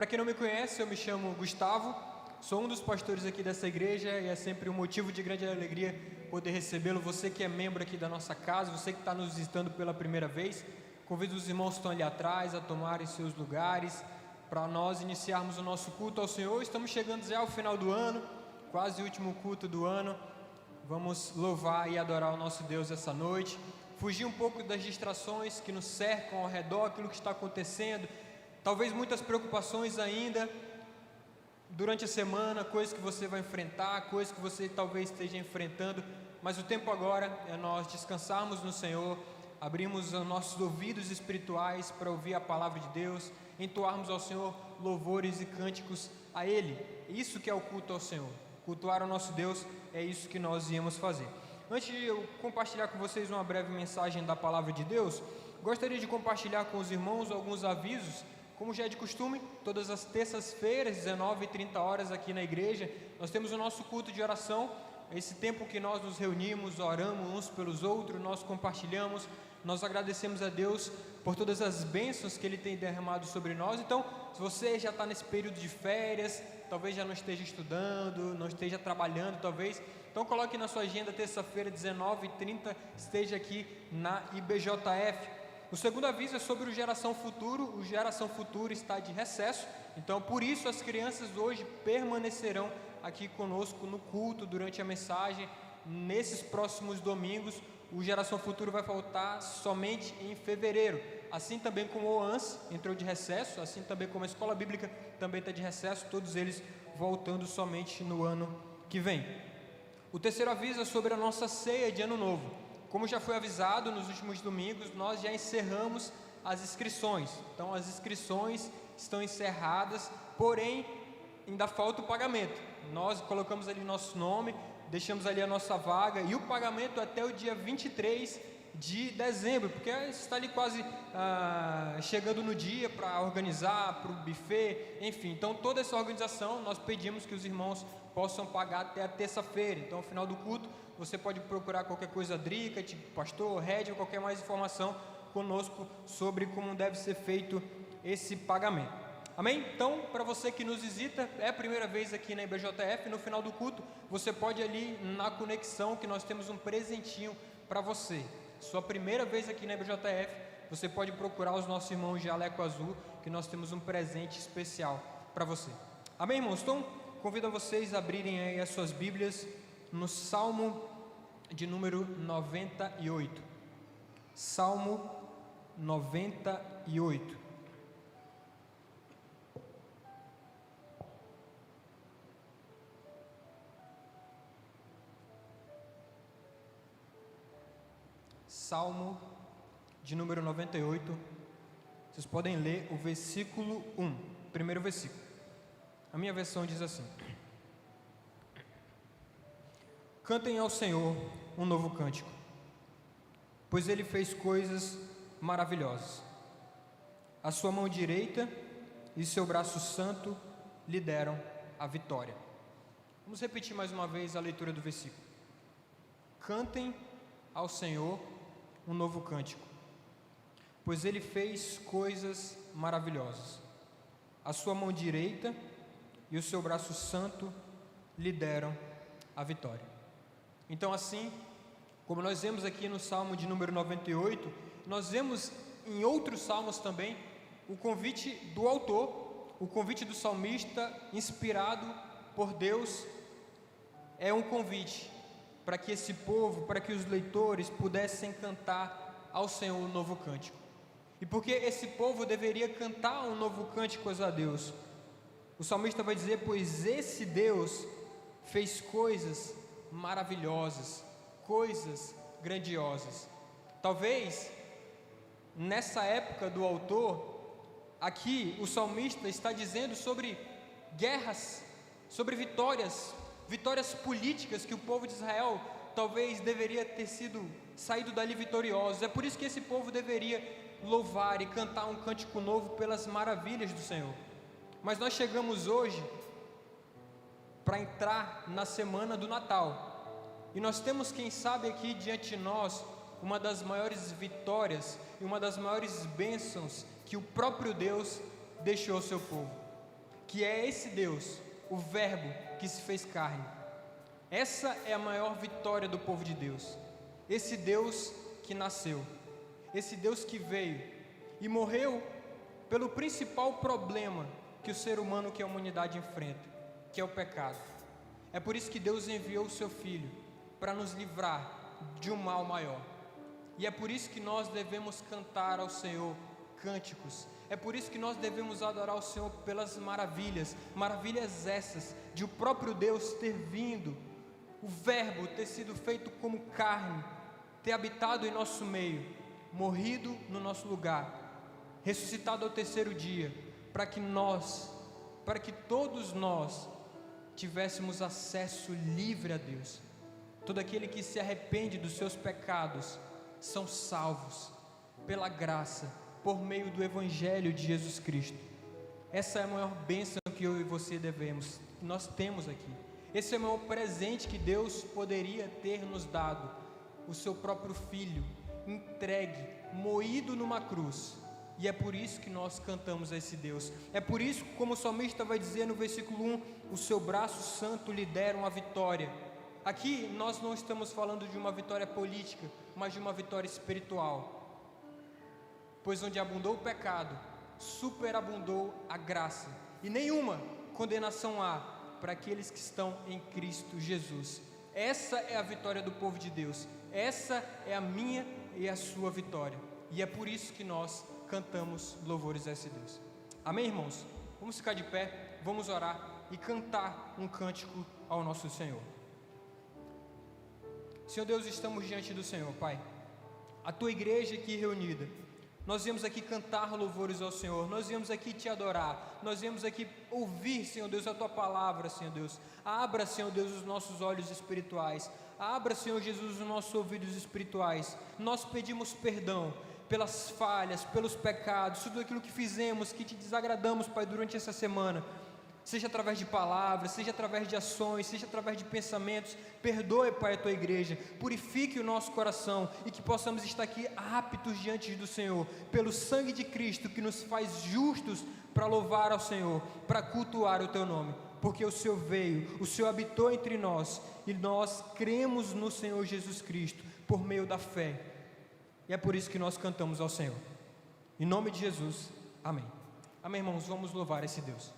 Para quem não me conhece, eu me chamo Gustavo, sou um dos pastores aqui dessa igreja e é sempre um motivo de grande alegria poder recebê-lo. Você que é membro aqui da nossa casa, você que está nos visitando pela primeira vez, convido os irmãos que estão ali atrás a tomarem seus lugares para nós iniciarmos o nosso culto ao Senhor. Estamos chegando já ao final do ano, quase o último culto do ano. Vamos louvar e adorar o nosso Deus essa noite, fugir um pouco das distrações que nos cercam ao redor, aquilo que está acontecendo. Talvez muitas preocupações ainda durante a semana, coisas que você vai enfrentar, coisas que você talvez esteja enfrentando, mas o tempo agora é nós descansarmos no Senhor, abrirmos os nossos ouvidos espirituais para ouvir a palavra de Deus, entoarmos ao Senhor louvores e cânticos a Ele. Isso que é o culto ao Senhor, cultuar o nosso Deus, é isso que nós íamos fazer. Antes de eu compartilhar com vocês uma breve mensagem da palavra de Deus, gostaria de compartilhar com os irmãos alguns avisos. Como já é de costume, todas as terças-feiras, 19h30 aqui na igreja, nós temos o nosso culto de oração. Esse tempo que nós nos reunimos, oramos uns pelos outros, nós compartilhamos, nós agradecemos a Deus por todas as bênçãos que Ele tem derramado sobre nós. Então, se você já está nesse período de férias, talvez já não esteja estudando, não esteja trabalhando, talvez, então coloque na sua agenda, terça-feira, 19h30, esteja aqui na IBJF. O segundo aviso é sobre o Geração Futuro. O Geração Futuro está de recesso, então por isso as crianças hoje permanecerão aqui conosco no culto durante a mensagem. Nesses próximos domingos, o Geração Futuro vai voltar somente em fevereiro, assim também como o OANS entrou de recesso, assim também como a Escola Bíblica também está de recesso, todos eles voltando somente no ano que vem. O terceiro aviso é sobre a nossa ceia de Ano Novo. Como já foi avisado nos últimos domingos, nós já encerramos as inscrições. Então as inscrições estão encerradas, porém ainda falta o pagamento. Nós colocamos ali nosso nome, deixamos ali a nossa vaga e o pagamento até o dia 23 de dezembro, porque está ali quase chegando no dia para organizar, para o buffet, enfim. Então toda essa organização nós pedimos que os irmãos possam pagar até a terça-feira. Então ao final do culto você pode procurar qualquer coisa, Drica, pastor, Red, ou qualquer mais informação conosco sobre como deve ser feito esse pagamento. Amém? Então, para você que nos visita, é a primeira vez aqui na IBJF, no final do culto, você pode ir ali na conexão que nós temos um presentinho para você. Sua primeira vez aqui na IBJF, você pode procurar os nossos irmãos de Jaleco Azul, que nós temos um presente especial para você. Amém, irmãos? Então, convido a vocês a abrirem aí as suas Bíblias no Salmo de número 98. Salmo 98. Salmo de número 98. Vocês podem ler o versículo 1, primeiro versículo. A minha versão diz assim: Cantem ao Senhor um novo cântico, pois Ele fez coisas maravilhosas. A sua mão direita e seu braço santo lhe deram a vitória. Vamos repetir mais uma vez a leitura do versículo. Cantem ao Senhor um novo cântico, pois Ele fez coisas maravilhosas. A sua mão direita e o seu braço santo lhe deram a vitória. Então, assim como nós vemos aqui no Salmo de número 98, nós vemos em outros salmos também o convite do autor, o convite do salmista, inspirado por Deus. É um convite para que esse povo, para que os leitores pudessem cantar ao Senhor um novo cântico. E porque esse povo deveria cantar um novo cântico a Deus, o salmista vai dizer: pois esse Deus fez coisas maravilhosas, coisas grandiosas. Talvez nessa época do autor, aqui o salmista está dizendo sobre guerras, sobre vitórias políticas que o povo de Israel talvez deveria ter saído dali vitoriosos. É por isso que esse povo deveria louvar e cantar um cântico novo pelas maravilhas do Senhor. Mas nós chegamos hoje para entrar na semana do Natal, e nós temos, quem sabe, aqui diante de nós uma das maiores vitórias e uma das maiores bênçãos que o próprio Deus deixou ao seu povo. que é esse Deus, o Verbo que se fez carne. Essa é a maior vitória do povo de Deus. Esse Deus que nasceu, esse Deus que veio e morreu pelo principal problema que o ser humano, que a humanidade enfrenta, que é o pecado. É por isso que Deus enviou o seu Filho para nos livrar de um mal maior. E é por isso que nós devemos cantar ao Senhor cânticos. É por isso que nós devemos adorar o Senhor pelas maravilhas, maravilhas essas de o próprio Deus ter vindo, o Verbo ter sido feito como carne, ter habitado em nosso meio, morrido no nosso lugar, ressuscitado ao terceiro dia, para que todos nós tivéssemos acesso livre a Deus. Todo aquele que se arrepende dos seus pecados são salvos pela graça, por meio do Evangelho de Jesus Cristo. Essa é a maior bênção que eu e você nós temos aqui. Esse é o maior presente que Deus poderia ter nos dado, o seu próprio Filho, entregue, moído numa cruz. E é por isso que nós cantamos a esse Deus. É por isso, como o salmista vai dizer no versículo 1, o seu braço santo lhe deram a vitória. Aqui nós não estamos falando de uma vitória política, mas de uma vitória espiritual. Pois onde abundou o pecado, superabundou a graça, e nenhuma condenação há para aqueles que estão em Cristo Jesus. Essa é a vitória do povo de Deus. Essa é a minha e a sua vitória. E é por isso que nós cantamos louvores a esse Deus. Amém, irmãos? Vamos ficar de pé, vamos orar e cantar um cântico ao nosso Senhor. Senhor Deus, estamos diante do Senhor, Pai. A tua igreja aqui reunida, nós viemos aqui cantar louvores ao Senhor, nós viemos aqui te adorar, nós viemos aqui ouvir, Senhor Deus, a tua palavra, Senhor Deus. Abra, Senhor Deus, os nossos olhos espirituais, abra, Senhor Jesus, os nossos ouvidos espirituais. Nós pedimos perdão pelas falhas, pelos pecados, tudo aquilo que fizemos, que te desagradamos, Pai, durante essa semana, seja através de palavras, seja através de ações, seja através de pensamentos. Perdoe, Pai, a tua igreja, purifique o nosso coração e que possamos estar aqui aptos diante do Senhor, pelo sangue de Cristo que nos faz justos para louvar ao Senhor, para cultuar o teu nome, porque o Senhor veio, o Senhor habitou entre nós e nós cremos no Senhor Jesus Cristo por meio da fé, e é por isso que nós cantamos ao Senhor. Em nome de Jesus, amém. Amém, irmãos, vamos louvar esse Deus.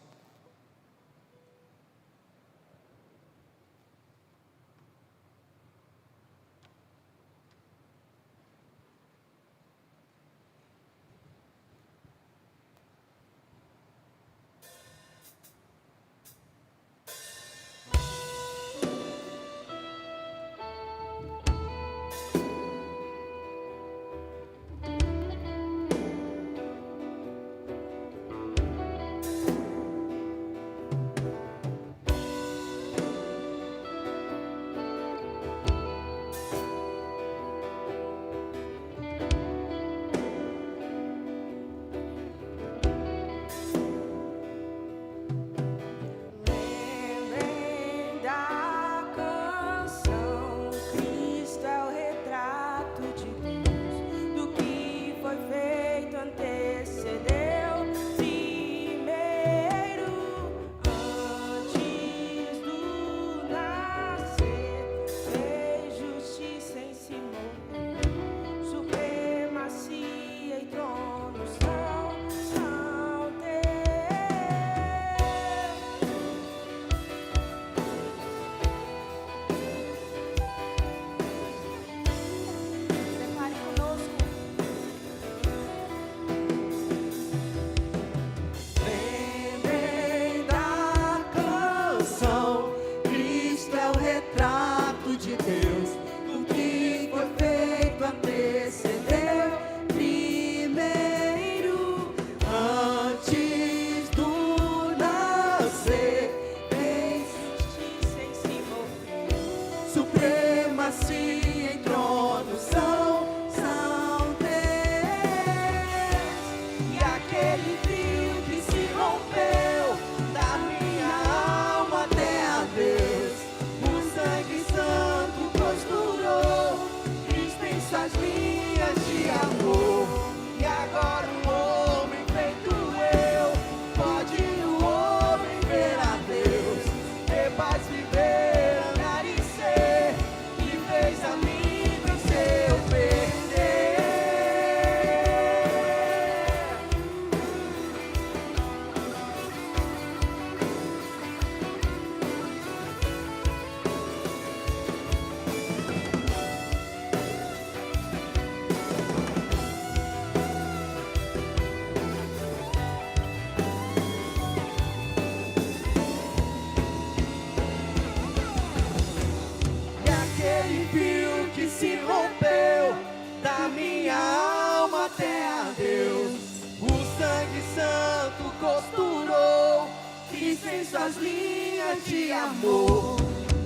em suas linhas de amor.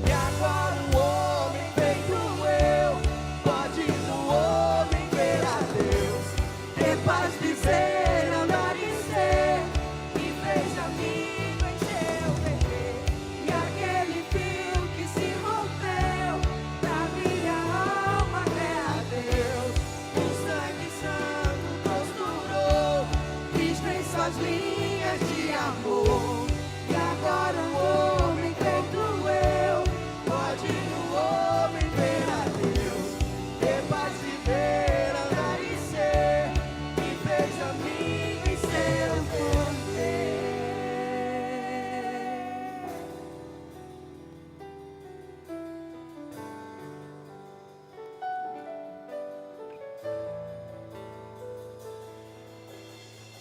E agora um homem feito eu pode no homem ver a Deus, ter paz, dizer, andar e ser, e fez amigo em seu viver. E aquele fio que se rompeu da minha alma até a Deus, o sangue santo costurou Cristo em suas linhas de amor. E agora um homem feito eu pode no homem ver a Deus, ter paz, viver, andar e ser, e fez amigo em seu poder.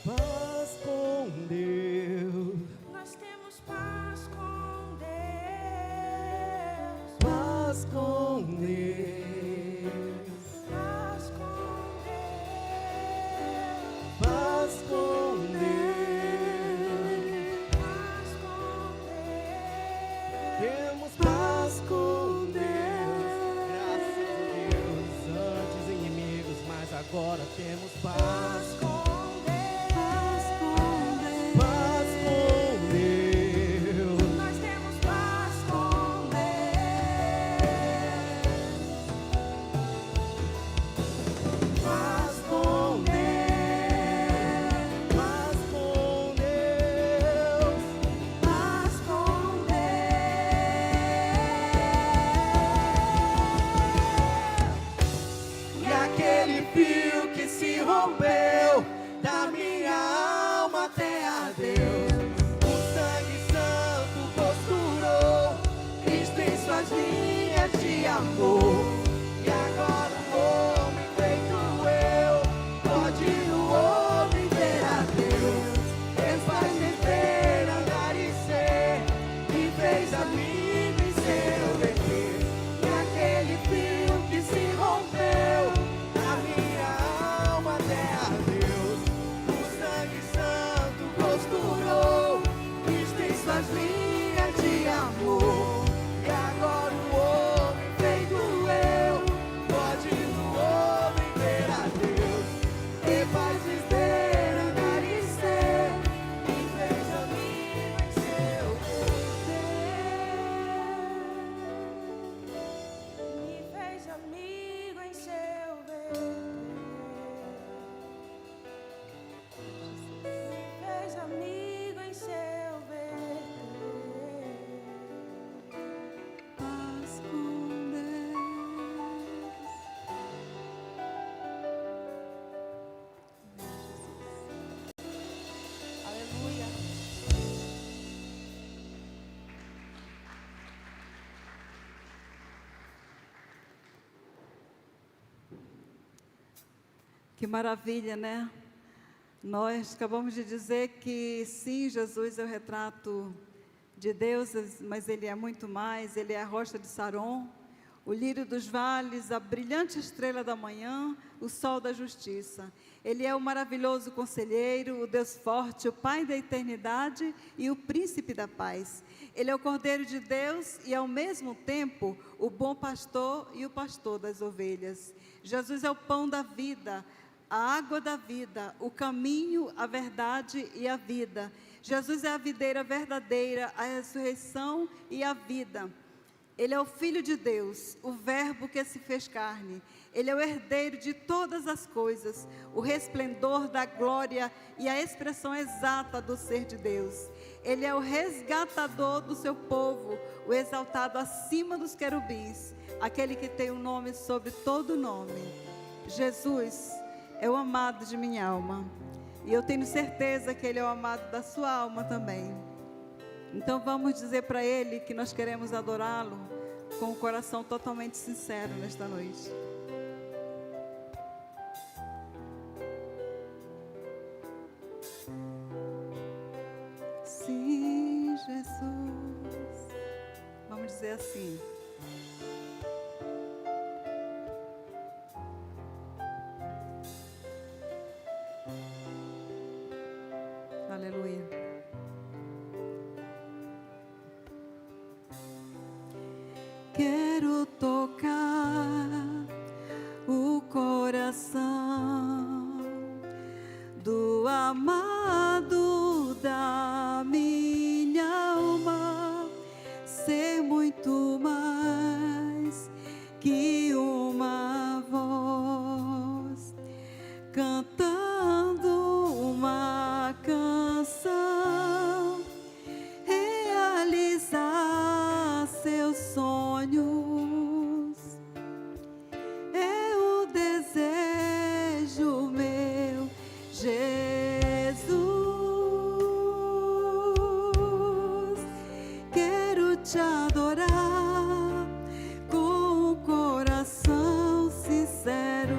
Paz com Deus. Nós temos paz com Deus. Paz com Deus. Paz com Deus. Paz com Deus. Paz com Deus. Temos paz com Deus. Graças a Deus. Antes inimigos, mas agora temos paz com Deus. Paz com Deus. Nós temos paz com Deus. Paz com Deus. Paz com Deus. Paz com Deus. E aquele fio que se rompeu da minha alma até a Deus, o sangue santo costurou Cristo em suas linhas de amor. E agora um homem feito eu pode no homem ver a Deus, fez paz, viver, andar e ser, e fez amigo em seu viver. E aquele fio que se rompeu da minha alma até a Deus, o sangue santo costurou Cristo em suas linhas de amor. E agora o homem feito eu pode no homem ver a Deus, ter paz, viver, andar e ser, e fez amigo em seu Me fez amigo em seu Me fez amigo em seu paz com Deus. Aleluia. Que maravilha, né? Nós acabamos de dizer que sim, Jesus é o retrato de Deus, mas Ele é muito mais. Ele é a rocha de Saron, o lírio dos vales, a brilhante estrela da manhã, o sol da justiça. Ele é o maravilhoso conselheiro, o Deus forte, o Pai da eternidade e o príncipe da paz. Ele é o Cordeiro de Deus e, ao mesmo tempo, o bom pastor e o pastor das ovelhas. Jesus é o pão da vida, a água da vida, o caminho, a verdade e a vida. Jesus é a videira verdadeira, a ressurreição e a vida. Ele é o Filho de Deus, o Verbo que se fez carne. Ele é o herdeiro de todas as coisas, o resplendor da glória e a expressão exata do ser de Deus. Ele é o resgatador do seu povo, o exaltado acima dos querubins, aquele que tem o nome sobre todo nome. Jesus é o amado de minha alma, e eu tenho certeza que Ele é o amado da sua alma também. Então vamos dizer para Ele que nós queremos adorá-lo com o coração totalmente sincero nesta noite. Sim, Jesus. Vamos dizer assim. Aleluia. quero tocar o coração do amado da minha alma, ser muito mais que uma voz, cantando uma canção, realizar seus sonhos, é o desejo meu, Jesus. Quero te adorar com o coração sincero,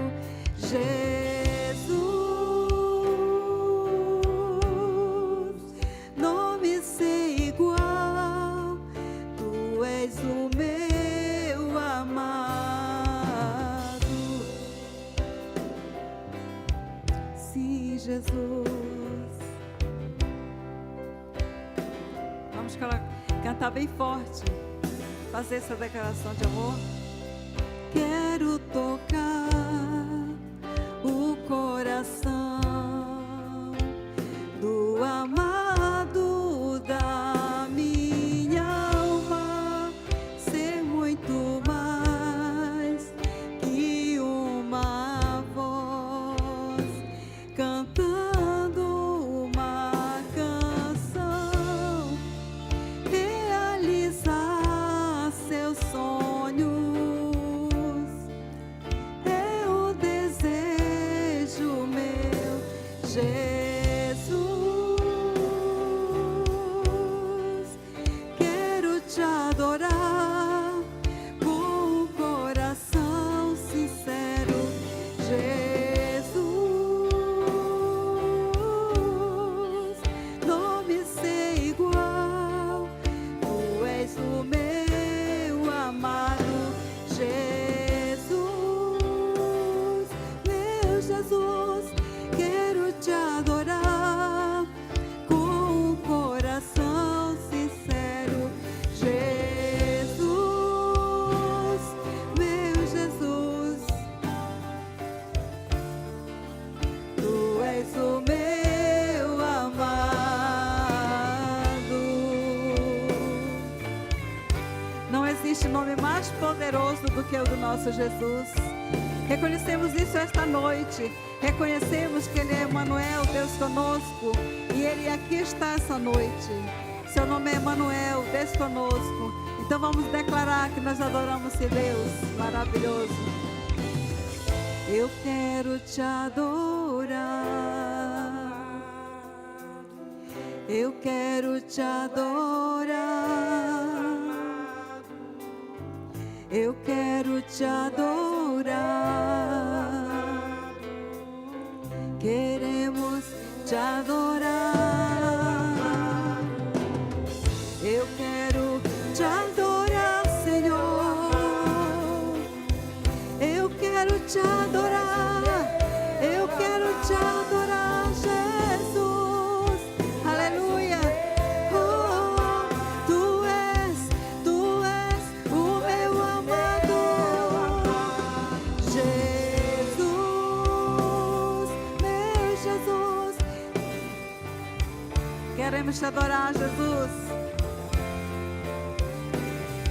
Jesus. Não me sei igual, tu és o meu amado. Sim, Jesus. Vamos cantar bem forte, fazer essa declaração de amor. Quero tocar o coração do amado da minha alma, ser muito mais que uma voz, cantando uma canção, realizar seus sonhos, é o desejo meu, Jesus. Quero te adorar com o coração sincero, Jesus. Não me sei igual, tu és o meu amado, Jesus. Meu Jesus, quero te adorar com o coração sincero, Jesus. Meu Jesus, tu és o meu amado. Não existe nome mais poderoso do que o do nosso Jesus. Reconhecemos isso esta noite. Reconhecemos que Ele é Emmanuel, Deus conosco. E Ele aqui está essa noite. Seu nome é Emmanuel, Deus conosco. Então vamos declarar que nós adoramos esse Deus maravilhoso. Eu quero te adorar. Eu quero te adorar. Eu quero te adorar. Queremos te adorar. Eu quero te adorar, Senhor. Eu quero te adorar. Eu quero te adorar, Jesus. Aleluia. Oh, tu és o meu amado, Jesus, meu Jesus. Queremos te adorar, Jesus.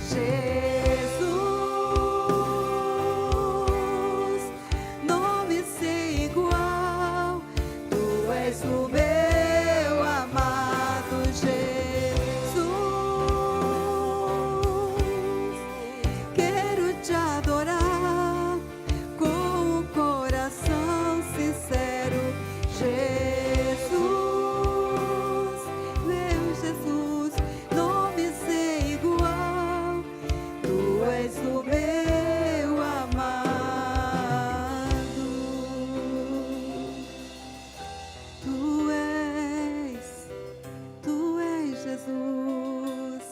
Jesus, não me sei igual, tu és o meu amado, Jesus. Quero te adorar com o coração sincero, Jesus, meu Jesus. Não me sei igual, tu és o meu amado. Tu és Jesus,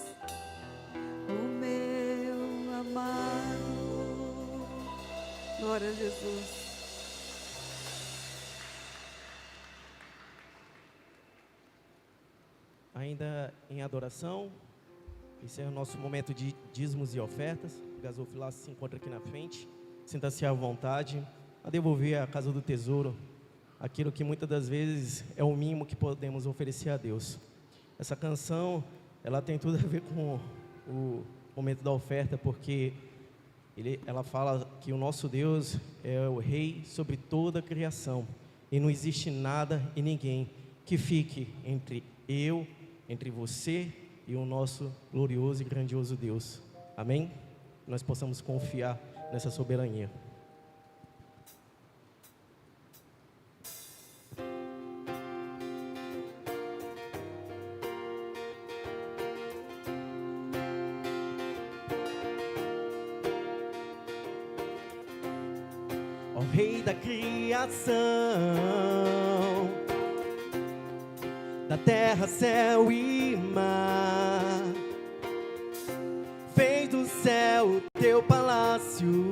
o meu amado. Glória a Jesus. Ainda em adoração, Esse é o nosso momento de dízimos e ofertas. O gasofilácio se encontra aqui na frente. Sinta-se à vontade a devolver à casa do tesouro aquilo que muitas das vezes é o mínimo que podemos oferecer a Deus. Essa canção, ela tem tudo a ver com o momento da oferta, porque ela fala que o nosso Deus é o Rei sobre toda a criação, e não existe nada e ninguém que fique entre você e o nosso glorioso e grandioso Deus. Amém? Nós possamos confiar nessa soberania. Ó Rei da criação, da terra, céu e mar, fez do céu o teu palácio,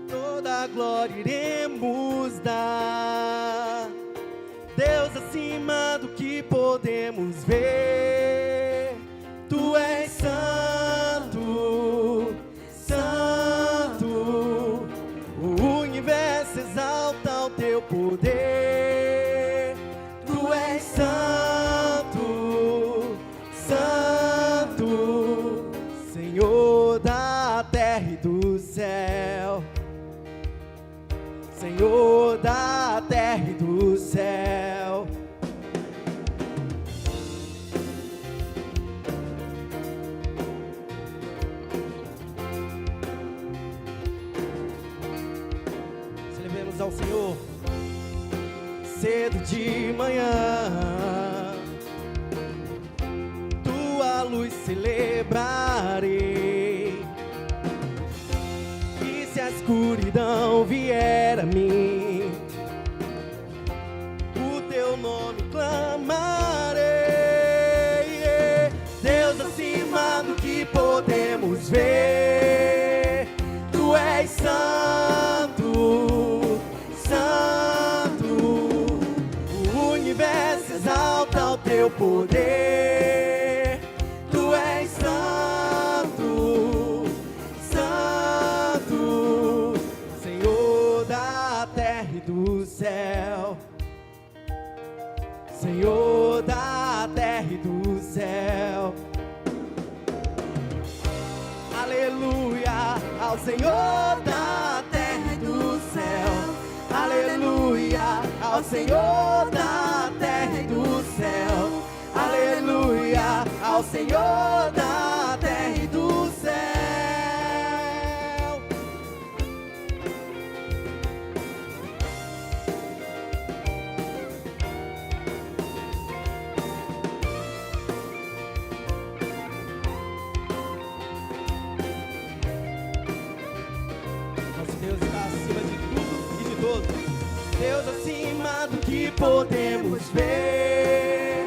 toda a glória iremos dar. Deus acima do que podemos ver, tu és santo, santo, o universo exalta o teu poder. Tu és santo, santo, Senhor da terra e do céu, Senhor da terra e do céu. Celebremos ao Senhor cedo de manhã, tua luz celebrarei, e se a escuridão vier a mim, o teu nome clamarei. Deus acima do que podemos ver, tu és santo, santo, o universo exalta o teu poder. Tu és santo, santo, Senhor da terra e do céu, Senhor da terra e do céu. Aleluia ao Senhor da terra e do céu, aleluia ao Senhor da terra e do céu, aleluia ao Senhor da terra e do céu. Nosso Deus está acima de tudo e de todos. Deus acima do que podemos ver.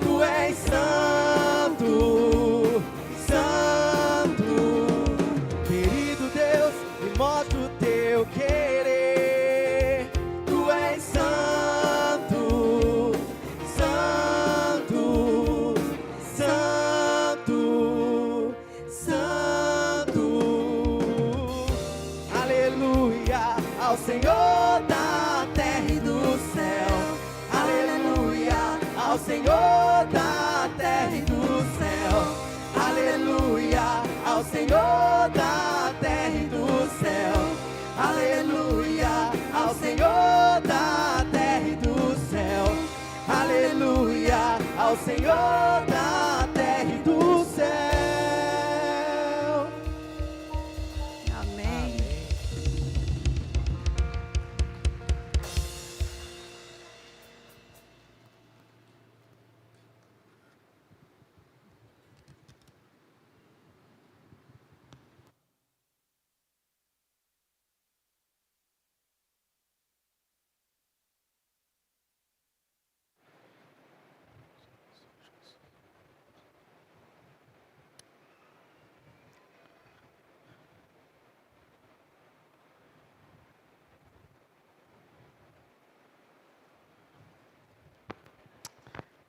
Tu és santo, santo, querido Deus, me mostra o teu querer. Tu és santo, santo, santo, santo. Aleluia ao Senhor da terra e do céu, aleluia ao Senhor da terra e do céu, aleluia ao Senhor da terra e do céu, aleluia ao Senhor da terra e do céu, aleluia ao Senhor da terra e do céu. Amém.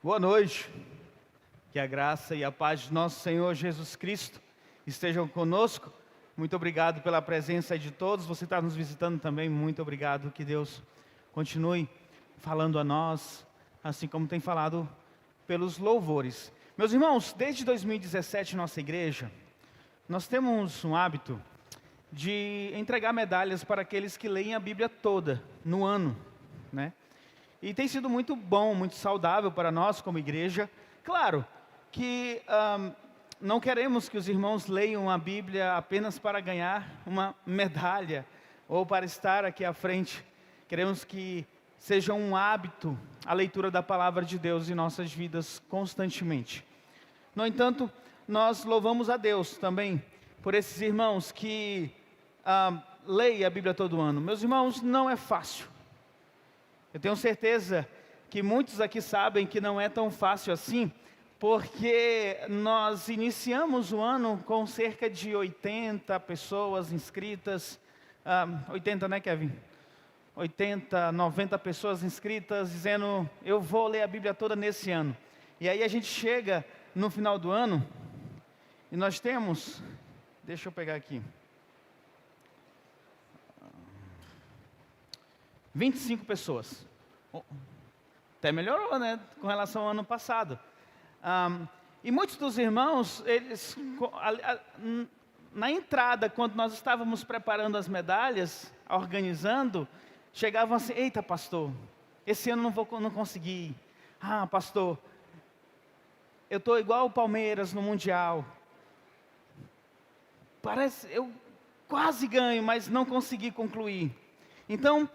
Boa noite. Que a graça e a paz de nosso Senhor Jesus Cristo estejam conosco. Muito obrigado pela presença de todos. Você está nos visitando também, muito obrigado. Que Deus continue falando a nós, assim como tem falado pelos louvores. Meus irmãos, desde 2017, nossa igreja, nós temos um hábito de entregar medalhas para aqueles que leem a Bíblia toda, no ano, né? E tem sido muito bom, muito saudável para nós como igreja. Claro que não queremos que os irmãos leiam a Bíblia apenas para ganhar uma medalha ou para estar aqui à frente. Queremos que seja um hábito a leitura da palavra de Deus em nossas vidas constantemente. No entanto, nós louvamos a Deus também por esses irmãos que leem a Bíblia todo ano. Meus irmãos, não é fácil. Eu tenho certeza que muitos aqui sabem que não é tão fácil assim, porque nós iniciamos o ano com cerca de 80 pessoas inscritas, 80, né, Kevin? 80, 90 pessoas inscritas, dizendo, eu vou ler a Bíblia toda nesse ano. E aí a gente chega no final do ano, e nós temos, deixa eu pegar aqui, 25 pessoas. Até melhorou, né, com relação ao ano passado. E muitos dos irmãos, eles, na entrada, quando nós estávamos preparando as medalhas, organizando, chegavam assim, eita pastor, esse ano não consegui. Pastor, eu estou igual o Palmeiras no Mundial. Parece, eu quase ganho, mas não consegui concluir. Então,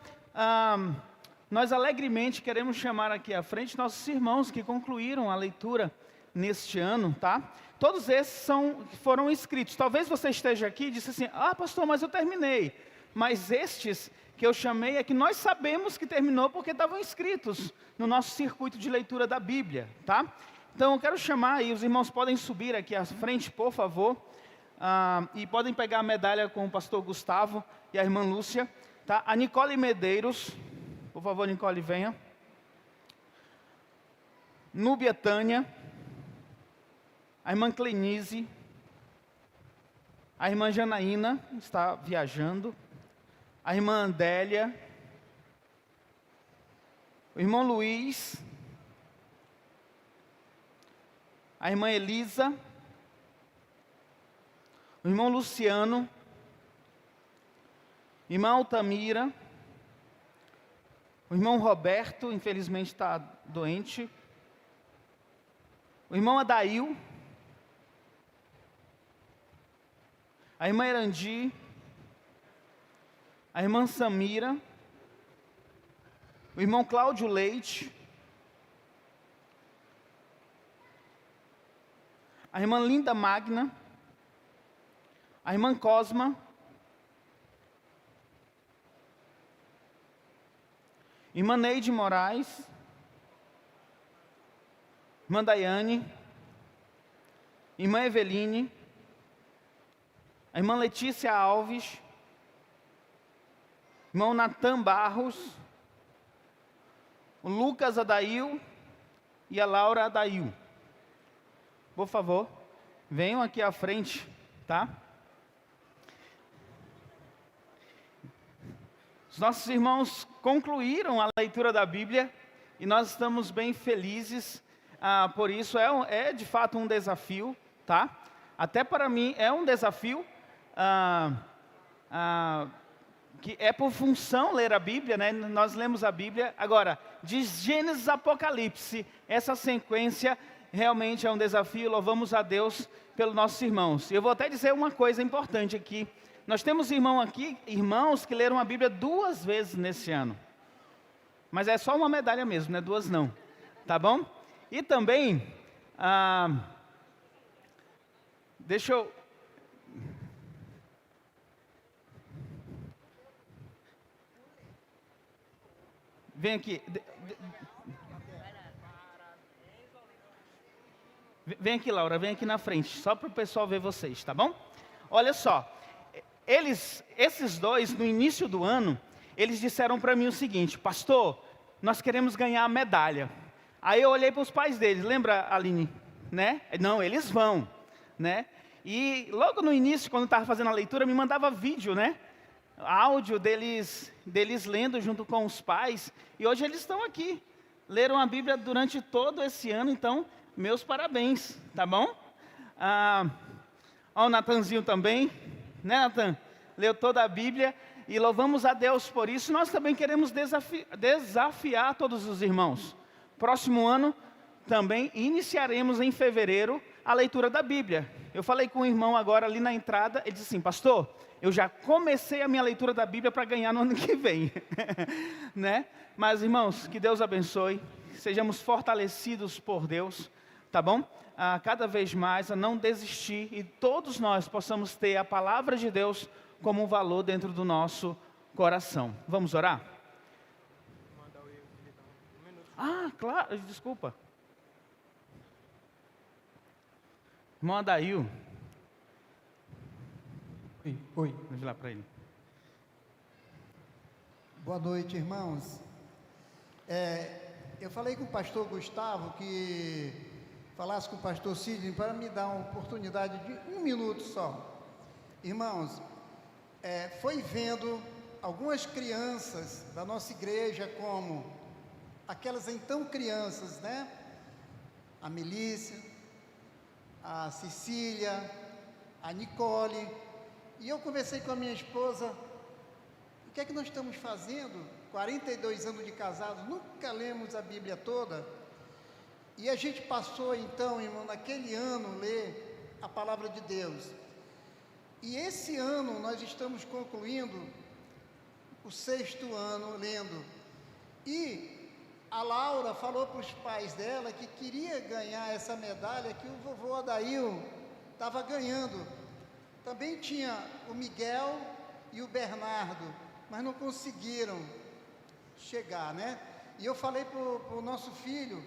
nós alegremente queremos chamar aqui à frente nossos irmãos que concluíram a leitura neste ano, tá? Todos esses foram inscritos. Talvez você esteja aqui e disse assim, pastor, mas eu terminei. Mas estes que eu chamei é que nós sabemos que terminou porque estavam inscritos no nosso circuito de leitura da Bíblia, tá? Então eu quero chamar aí, os irmãos podem subir aqui à frente, por favor, e podem pegar a medalha com o pastor Gustavo e a irmã Lúcia, tá? A Nicole Medeiros, por favor, Nicole, venha. Núbia Tânia, a irmã Clenise, a irmã Janaína, está viajando, a irmã Andélia, o irmão Luiz, a irmã Elisa, o irmão Luciano, irmã Altamira, o irmão Roberto, infelizmente está doente, o irmão Adail, a irmã Erandi, a irmã Samira, o irmão Cláudio Leite, a irmã Linda Magna, a irmã Cosma, irmã Neide Moraes, irmã Daiane, irmã Eveline, a irmã Letícia Alves, irmão Natan Barros, o Lucas Adail e a Laura Adail. Por favor, venham aqui à frente, tá? Os nossos irmãos concluíram a leitura da Bíblia e nós estamos bem felizes por isso. É de fato um desafio, tá? Até para mim é um desafio que é por função ler a Bíblia, né? Nós lemos a Bíblia. Agora, de Gênesis a Apocalipse, essa sequência realmente é um desafio. Louvamos a Deus pelos nossos irmãos. Eu vou até dizer uma coisa importante aqui. Nós temos irmãos que leram a Bíblia 2 vezes nesse ano. Mas é só uma medalha mesmo, né? 2 não. Tá bom? E também, deixa eu... Vem aqui. Vem aqui, Laura, vem aqui na frente, só para o pessoal ver vocês, tá bom? Olha só, esses dois, no início do ano, eles disseram para mim o seguinte: pastor, nós queremos ganhar a medalha. Aí eu olhei para os pais deles, lembra, Aline, né? Não, eles vão, né? E logo no início, quando eu estava fazendo a leitura, me mandava vídeo, né? Áudio deles lendo junto com os pais. E hoje eles estão aqui. Leram a Bíblia durante todo esse ano, então, meus parabéns, tá bom? Ó, o Natanzinho também, né, Natan? Leu toda a Bíblia e louvamos a Deus por isso. Nós também queremos desafiar todos os irmãos. Próximo ano, também iniciaremos em fevereiro a leitura da Bíblia. Eu falei com o irmão agora ali na entrada, ele disse assim: pastor, eu já comecei a minha leitura da Bíblia para ganhar no ano que vem. Né? Mas, irmãos, que Deus abençoe, sejamos fortalecidos por Deus, tá bom? Cada vez mais a não desistir e todos nós possamos ter a palavra de Deus como um valor dentro do nosso coração. Vamos orar? Claro, desculpa. Irmão Adail. Oi. Vamos lá para ele. Boa noite, irmãos. Eu falei com o pastor Gustavo que falasse com o pastor Sidney para me dar uma oportunidade de 1 minuto só. Irmãos, foi vendo algumas crianças da nossa igreja, como aquelas então crianças, né? A Melícia, a Cecília, a Nicole, e eu conversei com a minha esposa: o que é que nós estamos fazendo? 42 anos de casados, nunca lemos a Bíblia toda, e a gente passou então, irmão, naquele ano, ler a palavra de Deus, e esse ano nós estamos concluindo o 6º ano lendo, e a Laura falou para os pais dela que queria ganhar essa medalha que o vovô Adail estava ganhando. Também tinha o Miguel e o Bernardo, mas não conseguiram chegar, né? E eu falei para o nosso filho: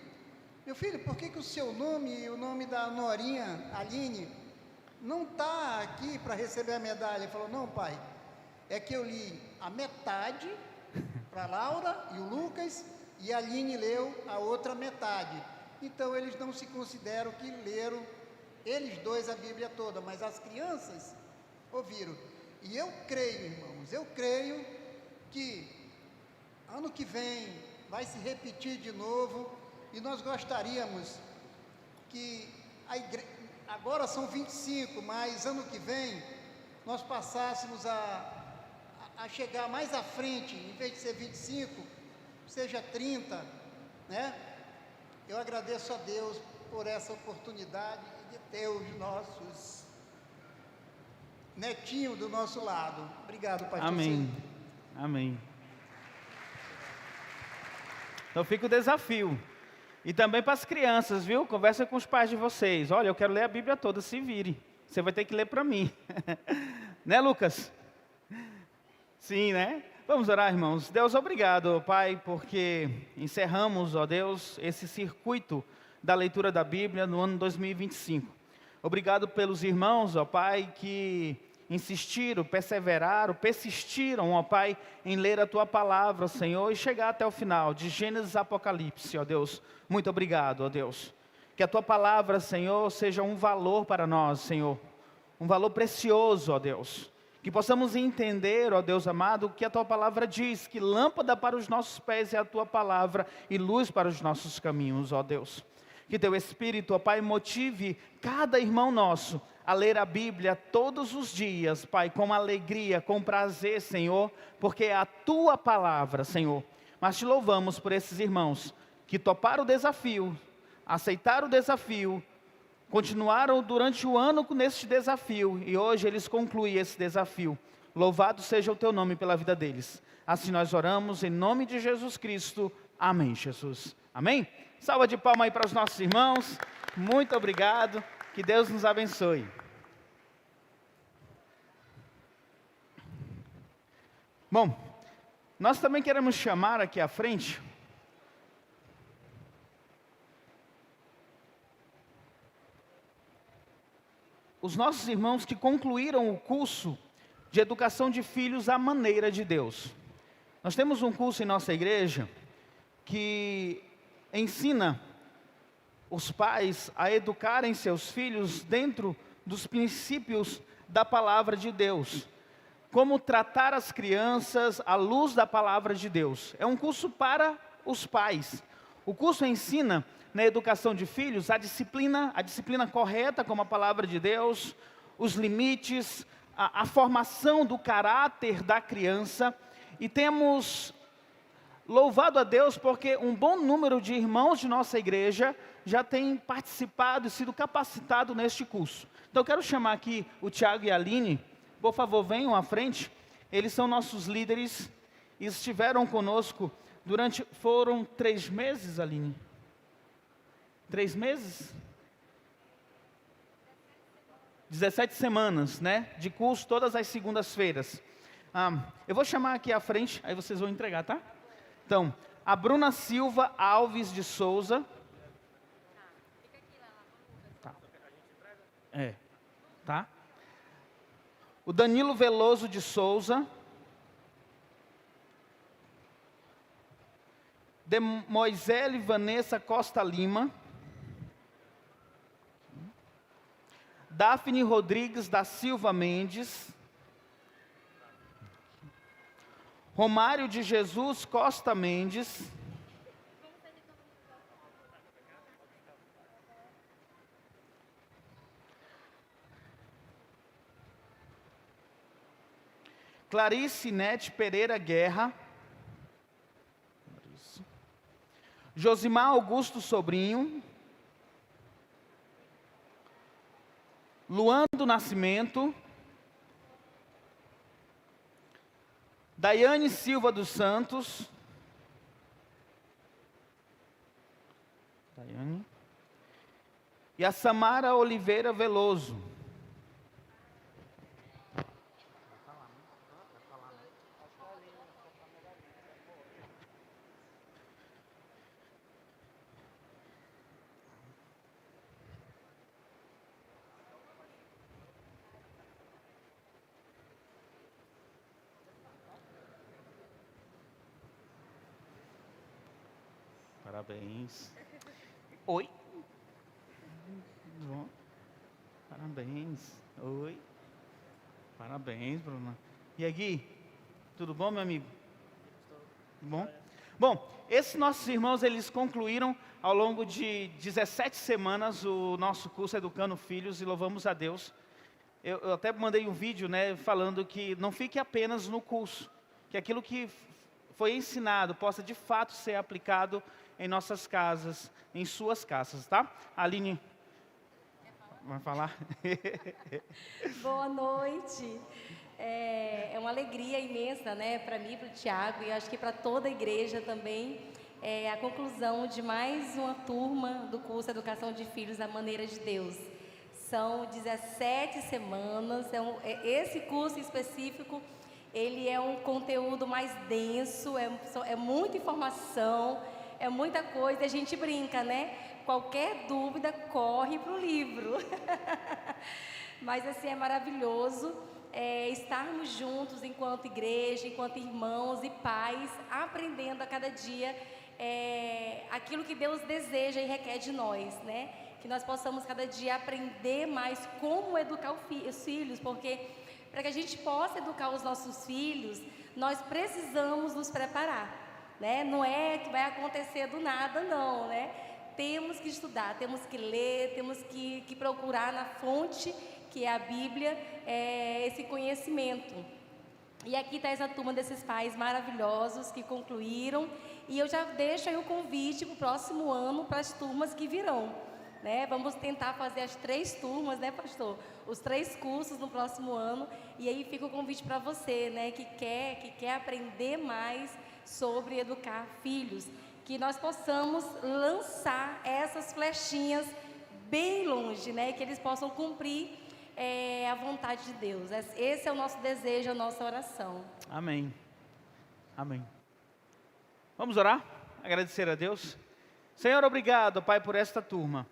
meu filho, por que o seu nome e o nome da Norinha, Aline, não está aqui para receber a medalha? Ele falou: não, pai, é que eu li a metade para a Laura e o Lucas, e a Aline leu a outra metade. Então eles não se consideram que leram, eles dois, a Bíblia toda, mas as crianças ouviram. E eu creio, irmãos, eu creio que ano que vem vai se repetir de novo, e nós gostaríamos que a igreja, agora são 25, mas ano que vem nós passássemos a chegar mais à frente, em vez de ser 25, seja 30, né? Eu agradeço a Deus por essa oportunidade de ter os nossos netinhos do nosso lado. Obrigado, pastor. Amém. Amém. Então fica o desafio. E também para as crianças, viu? Conversa com os pais de vocês. Olha, eu quero ler a Bíblia toda, se vire. Você vai ter que ler para mim. Né, Lucas? Sim, né? Vamos orar, irmãos. Deus, obrigado, Pai, porque encerramos, ó Deus, esse circuito da leitura da Bíblia no ano 2025. Obrigado pelos irmãos, ó Pai, que insistiram, perseveraram, persistiram, ó Pai, em ler a Tua palavra, Senhor, e chegar até o final, de Gênesis a Apocalipse, ó Deus. Muito obrigado, ó Deus. Que a Tua palavra, Senhor, seja um valor para nós, Senhor. Um valor precioso, ó Deus. Que possamos entender, ó Deus amado, o que a Tua palavra diz, que lâmpada para os nossos pés é a Tua palavra e luz para os nossos caminhos, ó Deus. Que Teu Espírito, ó Pai, motive cada irmão nosso a ler a Bíblia todos os dias, Pai, com alegria, com prazer, Senhor, porque é a Tua palavra, Senhor. Mas Te louvamos por esses irmãos que toparam o desafio, aceitaram o desafio, continuaram durante o ano neste desafio, e hoje eles concluem esse desafio. Louvado seja o Teu nome pela vida deles. Assim nós oramos, em nome de Jesus Cristo. Amém, Jesus. Amém? Salva de palmas aí para os nossos irmãos. Muito obrigado. Que Deus nos abençoe. Bom, nós também queremos chamar aqui à frente os nossos irmãos que concluíram o curso de educação de filhos à maneira de Deus. Nós temos um curso em nossa igreja que ensina os pais a educarem seus filhos dentro dos princípios da palavra de Deus. Como tratar as crianças à luz da palavra de Deus. É um curso para os pais. O curso ensina na educação de filhos a disciplina correta, como a palavra de Deus, os limites, a formação do caráter da criança. E temos louvado a Deus porque um bom número de irmãos de nossa igreja já tem participado e sido capacitado neste curso. Então eu quero chamar aqui o Tiago e a Aline. Por favor, venham à frente. Eles são nossos líderes e estiveram conosco foram 3 meses, Aline? 3 meses? 17 semanas, né? De curso todas as segundas-feiras. Eu vou chamar aqui à frente, aí vocês vão entregar, tá? Então, a Bruna Silva Alves de Souza. Tá. Tá? O Danilo Veloso de Souza. De Moisele Vanessa Costa Lima. Daphne Rodrigues da Silva Mendes. Romário de Jesus Costa Mendes. Clarice Nete Pereira Guerra. Josimar Augusto Sobrinho. Luan do Nascimento. Daiane Silva dos Santos. Daiane. E a Samara Oliveira Veloso. Parabéns. Oi. Bom. Parabéns. Oi. Parabéns, Bruna. E aí, Gui? Tudo bom, meu amigo? Bom? Bom, esses nossos irmãos, eles concluíram ao longo de 17 semanas o nosso curso Educando Filhos e louvamos a Deus. Eu até mandei um vídeo, né, falando que não fique apenas no curso, que aquilo que foi ensinado possa de fato ser aplicado em nossas casas, em suas casas, tá? A Aline vai falar? Boa noite. É uma alegria imensa, né, para mim, para o Tiago e acho que para toda a igreja também, a conclusão de mais uma turma do curso Educação de Filhos à Maneira de Deus. São 17 semanas, esse curso específico, ele é um conteúdo mais denso, é muita informação, é muita coisa, a gente brinca, né? Qualquer dúvida, corre para o livro. Mas assim, é maravilhoso estarmos juntos enquanto igreja, enquanto irmãos e pais, aprendendo a cada dia aquilo que Deus deseja e requer de nós, né? Que nós possamos cada dia aprender mais como educar os filhos, porque para que a gente possa educar os nossos filhos, nós precisamos nos preparar. Né? Não é que vai acontecer do nada, não, né? Temos que estudar, temos que ler, temos que procurar na fonte, que é a Bíblia, esse conhecimento. E aqui está essa turma desses pais maravilhosos que concluíram, e eu já deixo aí o convite para o próximo ano, para as turmas que virão. Né? Vamos tentar fazer as 3 turmas, né, pastor? Os 3 cursos no próximo ano, e aí fica o convite para você, né, que quer aprender mais sobre educar filhos, que nós possamos lançar essas flechinhas bem longe, né? Que eles possam cumprir a vontade de Deus. Esse é o nosso desejo, a nossa oração. Amém. Amém. Vamos orar? Agradecer a Deus. Senhor, obrigado, Pai, por esta turma.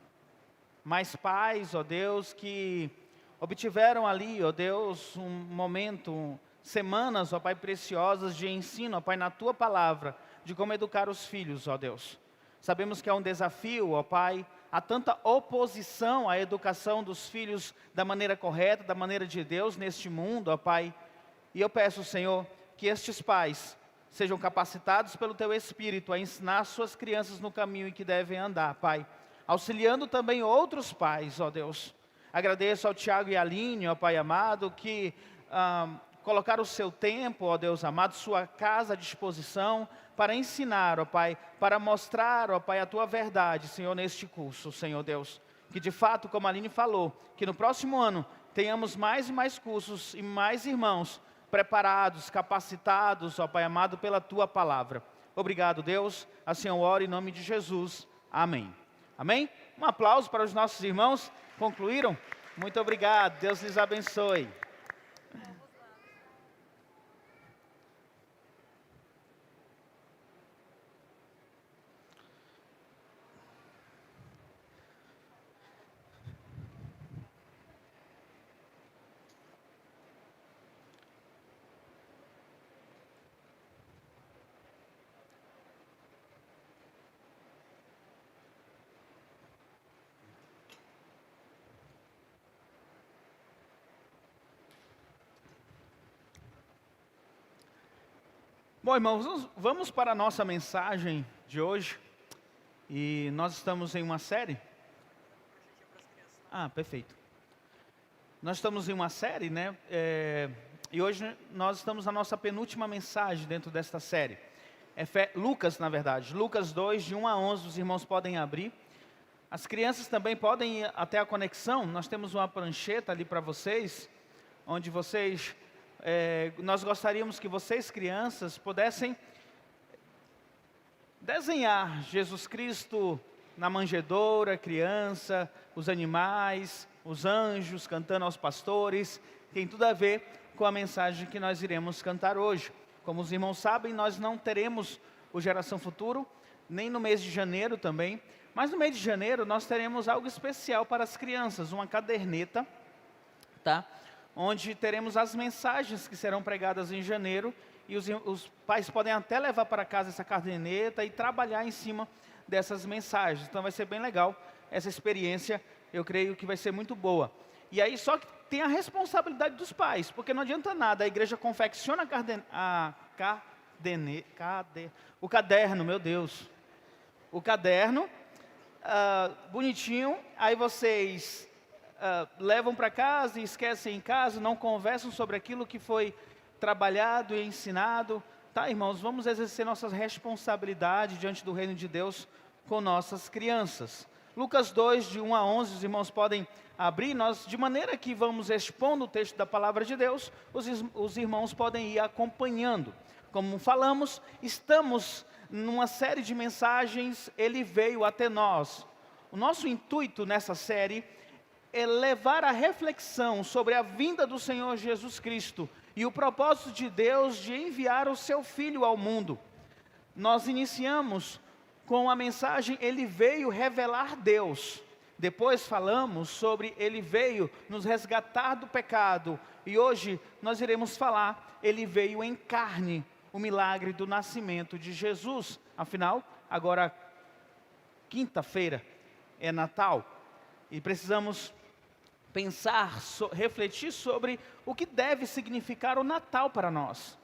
Mais pais, ó Deus, que obtiveram ali, ó Deus, um momento, semanas, ó Pai, preciosas de ensino, ó Pai, na Tua palavra, de como educar os filhos, ó Deus. Sabemos que é um desafio, ó Pai, há tanta oposição à educação dos filhos da maneira correta, da maneira de Deus neste mundo, ó Pai. E eu peço, Senhor, que estes pais sejam capacitados pelo Teu Espírito a ensinar suas crianças no caminho em que devem andar, Pai. Auxiliando também outros pais, ó Deus. Agradeço ao Tiago e à Aline, ó Pai amado, que colocaram o seu tempo, ó Deus amado, sua casa à disposição para ensinar, ó Pai, para mostrar, ó Pai, a Tua verdade, Senhor, neste curso, Senhor Deus. Que de fato, como a Aline falou, que no próximo ano tenhamos mais e mais cursos e mais irmãos preparados, capacitados, ó Pai amado, pela Tua palavra. Obrigado, Deus. Assim eu oro em nome de Jesus. Amém. Amém? Um aplauso para os nossos irmãos. Concluíram? Muito obrigado. Deus lhes abençoe. Bom, irmãos, vamos para a nossa mensagem de hoje. E nós estamos em uma série. Perfeito. Nós estamos em uma série, né? E hoje nós estamos na nossa penúltima mensagem dentro desta série. Lucas, na verdade. Lucas 2, de 1 a 11, os irmãos podem abrir. As crianças também podem ir até a conexão. Nós temos uma prancheta ali para vocês, onde vocês... nós gostaríamos que vocês, crianças, pudessem desenhar Jesus Cristo na manjedoura, criança, os animais, os anjos cantando aos pastores. Tem tudo a ver com a mensagem que nós iremos cantar hoje. Como os irmãos sabem, nós não teremos o Geração Futuro, nem no mês de janeiro também. Mas no mês de janeiro nós teremos algo especial para as crianças, uma caderneta, tá? Onde teremos as mensagens que serão pregadas em janeiro, e os pais podem até levar para casa essa caderneta e trabalhar em cima dessas mensagens. Então vai ser bem legal essa experiência, eu creio que vai ser muito boa. E aí só que tem a responsabilidade dos pais, porque não adianta nada, a igreja confecciona o caderno, meu Deus, o caderno, bonitinho, aí vocês... levam para casa e esquecem em casa, não conversam sobre aquilo que foi trabalhado e ensinado. Tá, irmãos, vamos exercer nossa responsabilidade diante do reino de Deus com nossas crianças. Lucas 2, de 1 a 11, os irmãos podem abrir. Nós, de maneira que vamos expondo o texto da palavra de Deus, os irmãos podem ir acompanhando. Como falamos, estamos numa série de mensagens, Ele veio até nós. O nosso intuito nessa série é levar a reflexão sobre a vinda do Senhor Jesus Cristo e o propósito de Deus de enviar o seu Filho ao mundo. Nós iniciamos com a mensagem Ele veio revelar Deus. Depois falamos sobre Ele veio nos resgatar do pecado. E hoje nós iremos falar Ele veio em carne, o milagre do nascimento de Jesus. Afinal, agora quinta-feira é Natal e precisamos pensar, refletir sobre o que deve significar o Natal para nós.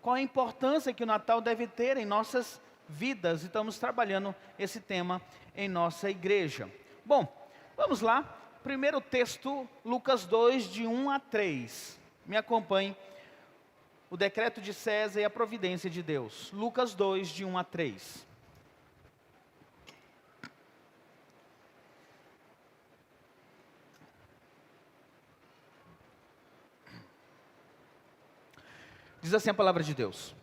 Qual a importância que o Natal deve ter em nossas vidas. E estamos trabalhando esse tema em nossa igreja. Bom, vamos lá. Primeiro texto, Lucas 2, de 1 a 3. Me acompanhe. O decreto de César e a providência de Deus. Lucas 2, de 1 a 3. Diz assim a palavra de Deus.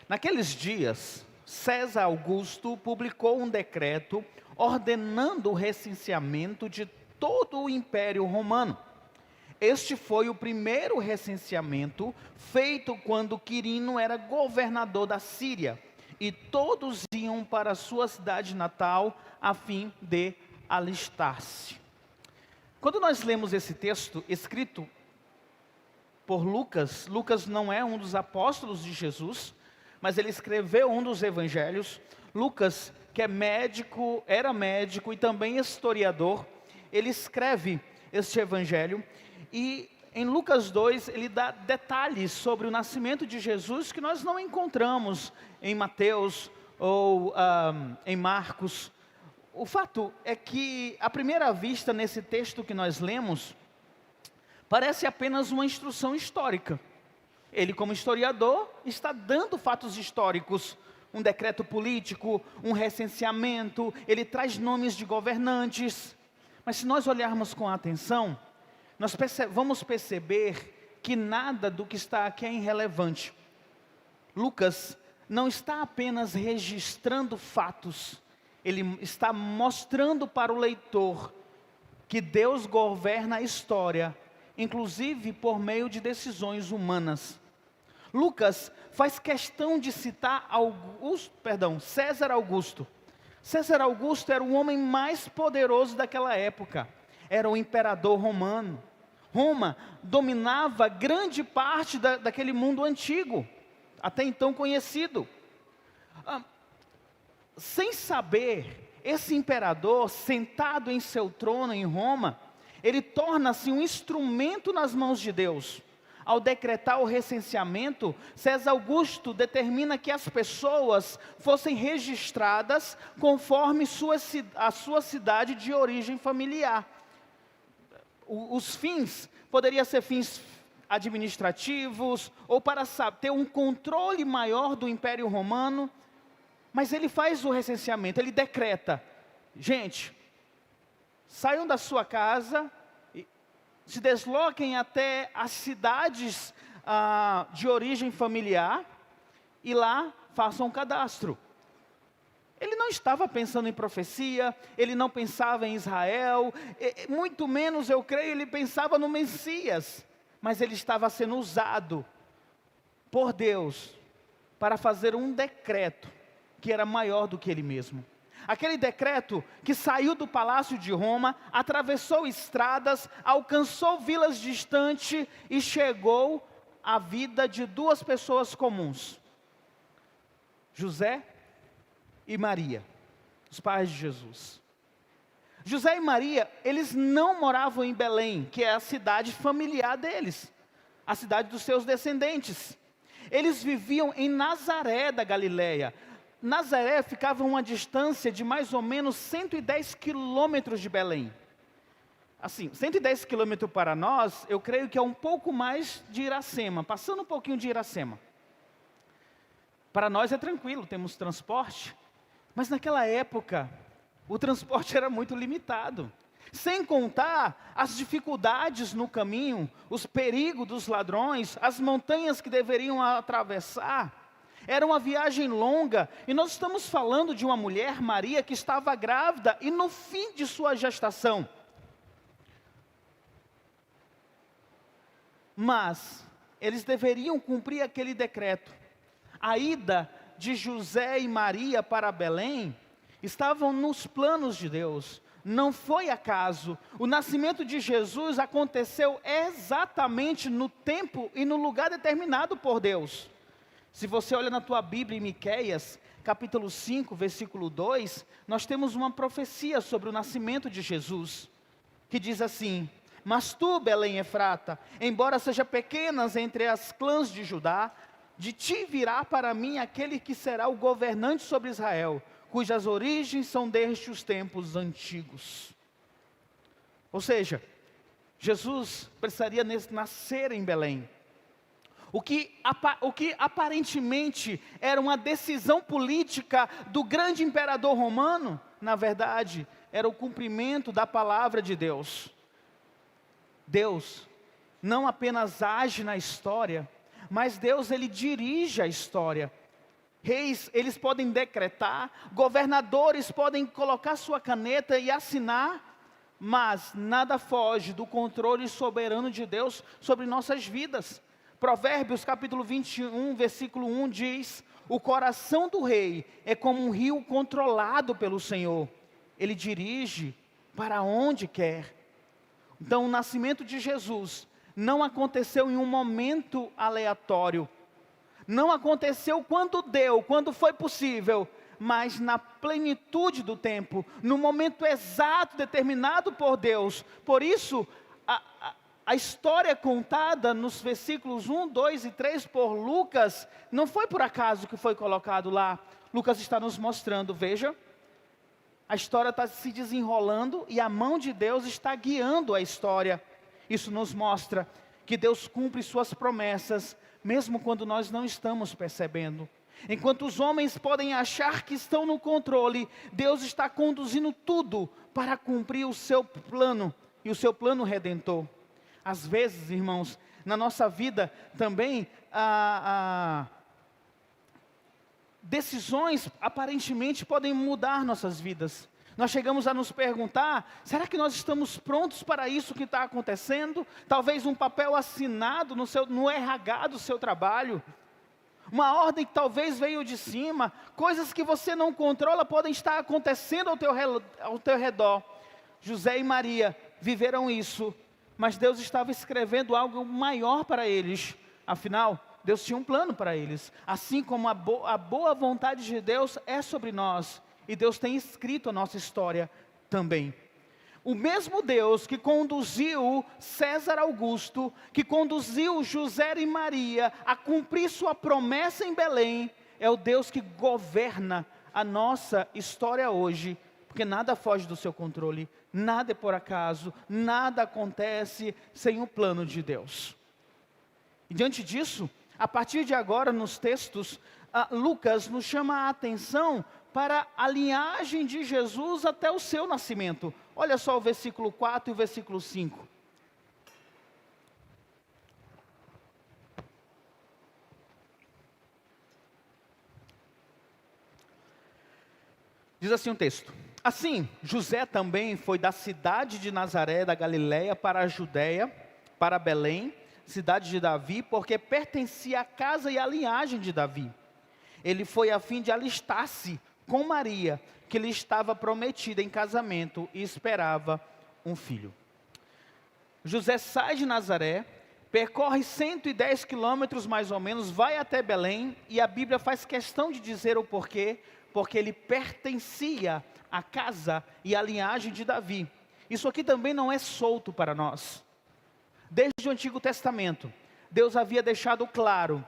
Naqueles dias, César Augusto publicou um decreto ordenando o recenseamento de todo o Império Romano. Este foi o primeiro recenseamento feito quando Quirino era governador da Síria, e todos iam para a sua cidade natal a fim de alistar-se. Quando nós lemos esse texto escrito por Lucas, Lucas não é um dos apóstolos de Jesus, mas ele escreveu um dos evangelhos. Lucas, que é médico, era médico e também historiador, ele escreve este evangelho, e em Lucas 2 ele dá detalhes sobre o nascimento de Jesus que nós não encontramos em Mateus ou em Marcos. O fato é que, à primeira vista, nesse texto que nós lemos, parece apenas uma instrução histórica. Ele, como historiador, está dando fatos históricos, um decreto político, um recenseamento, ele traz nomes de governantes. Mas se nós olharmos com atenção, nós vamos perceber que nada do que está aqui é irrelevante. Lucas não está apenas registrando fatos, ele está mostrando para o leitor que Deus governa a história, inclusive por meio de decisões humanas. Lucas faz questão de citar César Augusto. César Augusto era o homem mais poderoso daquela época, era o imperador romano. Roma dominava grande parte daquele mundo antigo, até então conhecido. Sem saber, esse imperador, sentado em seu trono em Roma, ele torna-se um instrumento nas mãos de Deus. Ao decretar o recenseamento, César Augusto determina que as pessoas fossem registradas conforme a sua cidade de origem familiar. Os fins poderiam ser fins administrativos, ou para ter um controle maior do Império Romano, mas ele faz o recenseamento, ele decreta: gente, saiam da sua casa, se desloquem até as cidades de origem familiar, e lá façam um cadastro. Ele não estava pensando em profecia, ele não pensava em Israel, muito menos, eu creio, ele pensava no Messias, mas ele estava sendo usado por Deus para fazer um decreto que era maior do que ele mesmo. Aquele decreto que saiu do palácio de Roma, atravessou estradas, alcançou vilas distantes e chegou à vida de duas pessoas comuns: José e Maria, os pais de Jesus. José e Maria, eles não moravam em Belém, que é a cidade familiar deles, a cidade dos seus descendentes. Eles viviam em Nazaré da Galileia. Nazaré ficava a uma distância de mais ou menos 110 quilômetros de Belém. Assim, 110 quilômetros para nós, eu creio que é um pouco mais de Iracema, passando um pouquinho de Iracema. Para nós é tranquilo, temos transporte, mas naquela época, o transporte era muito limitado. Sem contar as dificuldades no caminho, os perigos dos ladrões, as montanhas que deveriam atravessar. Era uma viagem longa, e nós estamos falando de uma mulher, Maria, que estava grávida e no fim de sua gestação. Mas eles deveriam cumprir aquele decreto. A ida de José e Maria para Belém estavam nos planos de Deus. Não foi acaso. O nascimento de Jesus aconteceu exatamente no tempo e no lugar determinado por Deus. Se você olha na tua Bíblia em Miqueias, capítulo 5, versículo 2, nós temos uma profecia sobre o nascimento de Jesus, que diz assim: mas tu, Belém Efrata, embora seja pequenas entre as clãs de Judá, de ti virá para mim aquele que será o governante sobre Israel, cujas origens são desde os tempos antigos. Ou seja, Jesus precisaria nascer em Belém. O que aparentemente era uma decisão política do grande imperador romano, na verdade, era o cumprimento da palavra de Deus. Deus não apenas age na história, mas Deus, ele dirige a história. Reis, eles podem decretar, governadores podem colocar sua caneta e assinar, mas nada foge do controle soberano de Deus sobre nossas vidas. Provérbios capítulo 21, versículo 1 diz: o coração do rei é como um rio controlado pelo Senhor, ele dirige para onde quer. Então o nascimento de Jesus não aconteceu em um momento aleatório, não aconteceu quando foi possível, mas na plenitude do tempo, no momento exato determinado por Deus. Por isso, a história contada nos versículos 1, 2 e 3 por Lucas, não foi por acaso que foi colocado lá. Lucas está nos mostrando, veja, a história está se desenrolando e a mão de Deus está guiando a história. Isso nos mostra que Deus cumpre suas promessas, mesmo quando nós não estamos percebendo. Enquanto os homens podem achar que estão no controle, Deus está conduzindo tudo para cumprir o seu plano e o seu plano redentor. Às vezes, irmãos, na nossa vida também, decisões aparentemente podem mudar nossas vidas. Nós chegamos a nos perguntar, será que nós estamos prontos para isso que está acontecendo? Talvez um papel assinado no RH do seu trabalho, uma ordem que talvez veio de cima, coisas que você não controla podem estar acontecendo ao teu redor. José e Maria viveram isso, mas Deus estava escrevendo algo maior para eles. Afinal, Deus tinha um plano para eles. Assim como a boa vontade de Deus é sobre nós, e Deus tem escrito a nossa história também. O mesmo Deus que conduziu César Augusto, que conduziu José e Maria a cumprir sua promessa em Belém, é o Deus que governa a nossa história hoje, porque nada foge do seu controle, nada é por acaso, nada acontece sem o plano de Deus. E diante disso, a partir de agora nos textos, Lucas nos chama a atenção para a linhagem de Jesus até o seu nascimento. Olha só o versículo 4 e o versículo 5. Diz assim o texto: assim, José também foi da cidade de Nazaré, da Galiléia, para a Judéia, para Belém, cidade de Davi, porque pertencia à casa e à linhagem de Davi. Ele foi a fim de alistar-se com Maria, que lhe estava prometida em casamento e esperava um filho. José sai de Nazaré, percorre 110 quilômetros mais ou menos, vai até Belém, e a Bíblia faz questão de dizer o porquê, porque ele pertencia à casa e à linhagem de Davi. Isso aqui também não é solto para nós. Desde o Antigo Testamento, Deus havia deixado claro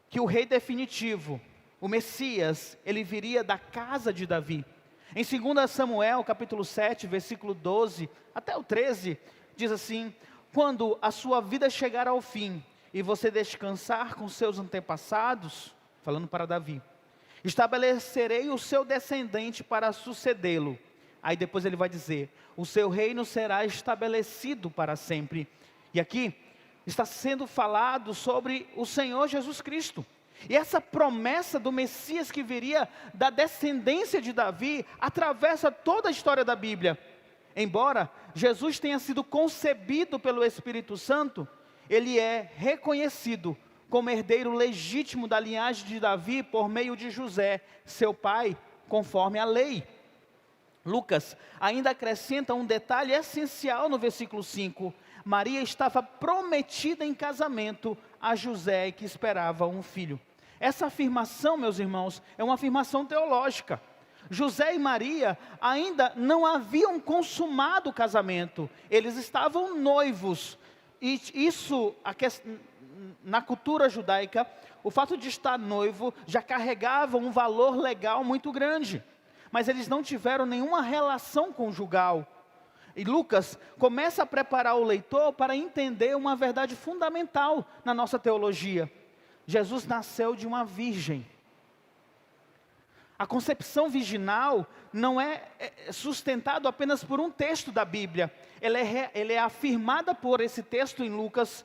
que o rei definitivo, o Messias, ele viria da casa de Davi. Em 2 Samuel, capítulo 7, versículo 12, até o 13, diz assim: quando a sua vida chegar ao fim, e você descansar com seus antepassados, falando para Davi, estabelecerei o seu descendente para sucedê-lo. Aí depois ele vai dizer, o seu reino será estabelecido para sempre. E aqui está sendo falado sobre o Senhor Jesus Cristo. E essa promessa do Messias que viria da descendência de Davi atravessa toda a história da Bíblia. Embora Jesus tenha sido concebido pelo Espírito Santo, ele é reconhecido como herdeiro legítimo da linhagem de Davi por meio de José, seu pai, conforme a lei. Lucas ainda acrescenta um detalhe essencial no versículo 5. Maria estava prometida em casamento a José, que esperava um filho. Essa afirmação, meus irmãos, é uma afirmação teológica. José e Maria ainda não haviam consumado o casamento, eles estavam noivos. E isso, na cultura judaica, o fato de estar noivo já carregava um valor legal muito grande. Mas eles não tiveram nenhuma relação conjugal. E Lucas começa a preparar o leitor para entender uma verdade fundamental na nossa teologia. Jesus nasceu de uma virgem. A concepção virginal não é sustentado apenas por um texto da Bíblia. Ela é afirmada por esse texto em Lucas,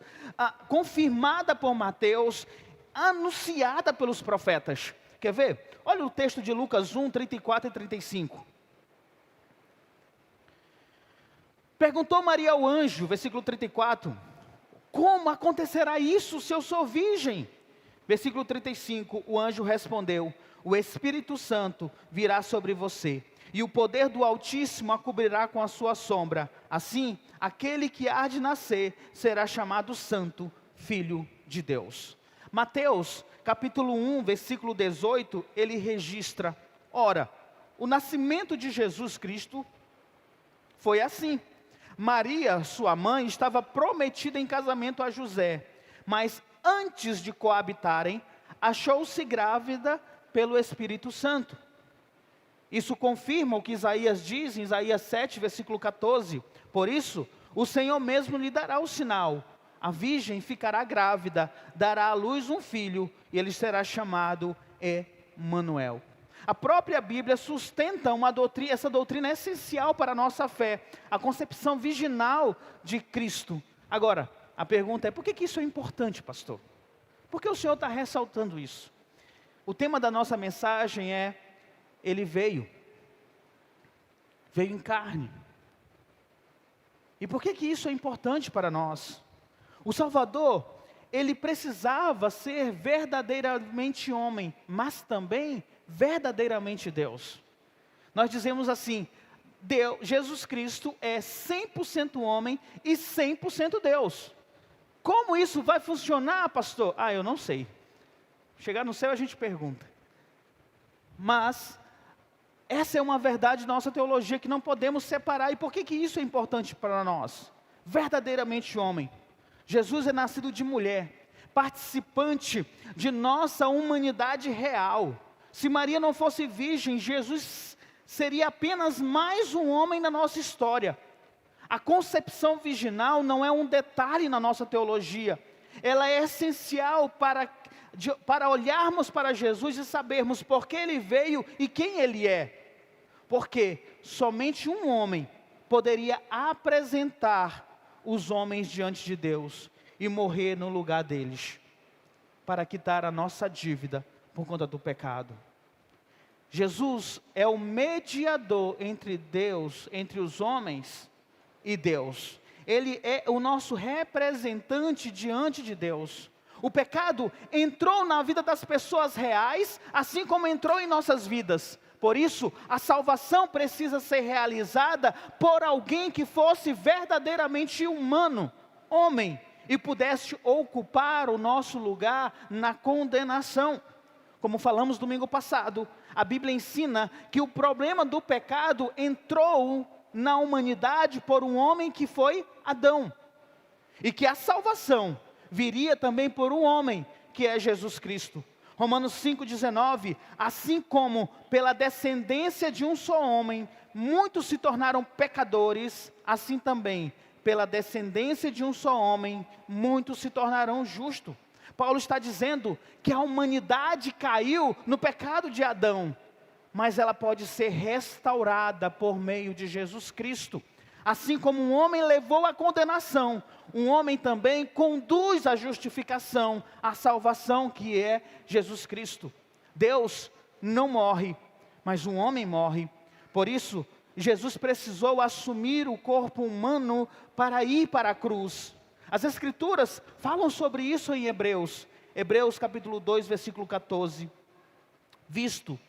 confirmada por Mateus, anunciada pelos profetas. Quer ver? Olha o texto de Lucas 1, 34 e 35. Perguntou Maria ao anjo, versículo 34, como acontecerá isso se eu sou virgem? Versículo 35, o anjo respondeu, o Espírito Santo virá sobre você, e o poder do Altíssimo a cobrirá com a sua sombra. Assim, aquele que há de nascer será chamado Santo, Filho de Deus. Mateus, capítulo 1, versículo 18, ele registra Ora, o nascimento de Jesus Cristo foi assim. Maria, sua mãe, estava prometida em casamento a José, mas antes de coabitarem, achou-se grávida pelo Espírito Santo. Isso confirma o que Isaías diz em Isaías 7, versículo 14. Por isso, o Senhor mesmo lhe dará o sinal. A virgem ficará grávida, dará à luz um filho, e ele será chamado Emanuel. A própria Bíblia sustenta essa doutrina essencial para a nossa fé, a concepção virginal de Cristo. Agora, a pergunta é, por que isso é importante, pastor? Por que o Senhor está ressaltando isso? O tema da nossa mensagem é, Ele veio em carne. E por que isso é importante para nós? O Salvador, ele precisava ser verdadeiramente homem, mas também verdadeiramente Deus. Nós dizemos assim, Jesus Cristo é 100% homem e 100% Deus. Como isso vai funcionar, pastor? Eu não sei. Chegar no céu a gente pergunta. Mas essa é uma verdade da nossa teologia que não podemos separar. E por que isso é importante para nós? Verdadeiramente homem. Jesus é nascido de mulher, participante de nossa humanidade real. Se Maria não fosse virgem, Jesus seria apenas mais um homem na nossa história. A concepção virginal não é um detalhe na nossa teologia. Ela é essencial para olharmos para Jesus e sabermos por que Ele veio e quem Ele é. Porque somente um homem poderia apresentar os homens diante de Deus e morrer no lugar deles, para quitar a nossa dívida por conta do pecado. Jesus é o mediador entre Deus, entre os homens e Deus. Ele é o nosso representante diante de Deus. O pecado entrou na vida das pessoas reais, assim como entrou em nossas vidas. Por isso, a salvação precisa ser realizada por alguém que fosse verdadeiramente humano, homem, e pudesse ocupar o nosso lugar na condenação. Como falamos domingo passado, a Bíblia ensina que o problema do pecado entrou na humanidade por um homem que foi Adão. E que a salvação viria também por um homem, que é Jesus Cristo. Romanos 5,19, assim como pela descendência de um só homem, muitos se tornaram pecadores, assim também, pela descendência de um só homem, muitos se tornarão justos. Paulo está dizendo que a humanidade caiu no pecado de Adão, mas ela pode ser restaurada por meio de Jesus Cristo. Assim como um homem levou a condenação, um homem também conduz a justificação, a salvação, que é Jesus Cristo. Deus não morre, mas um homem morre. Por isso, Jesus precisou assumir o corpo humano para ir para a cruz. As Escrituras falam sobre isso em Hebreus. Hebreus capítulo 2, versículo 14. Visto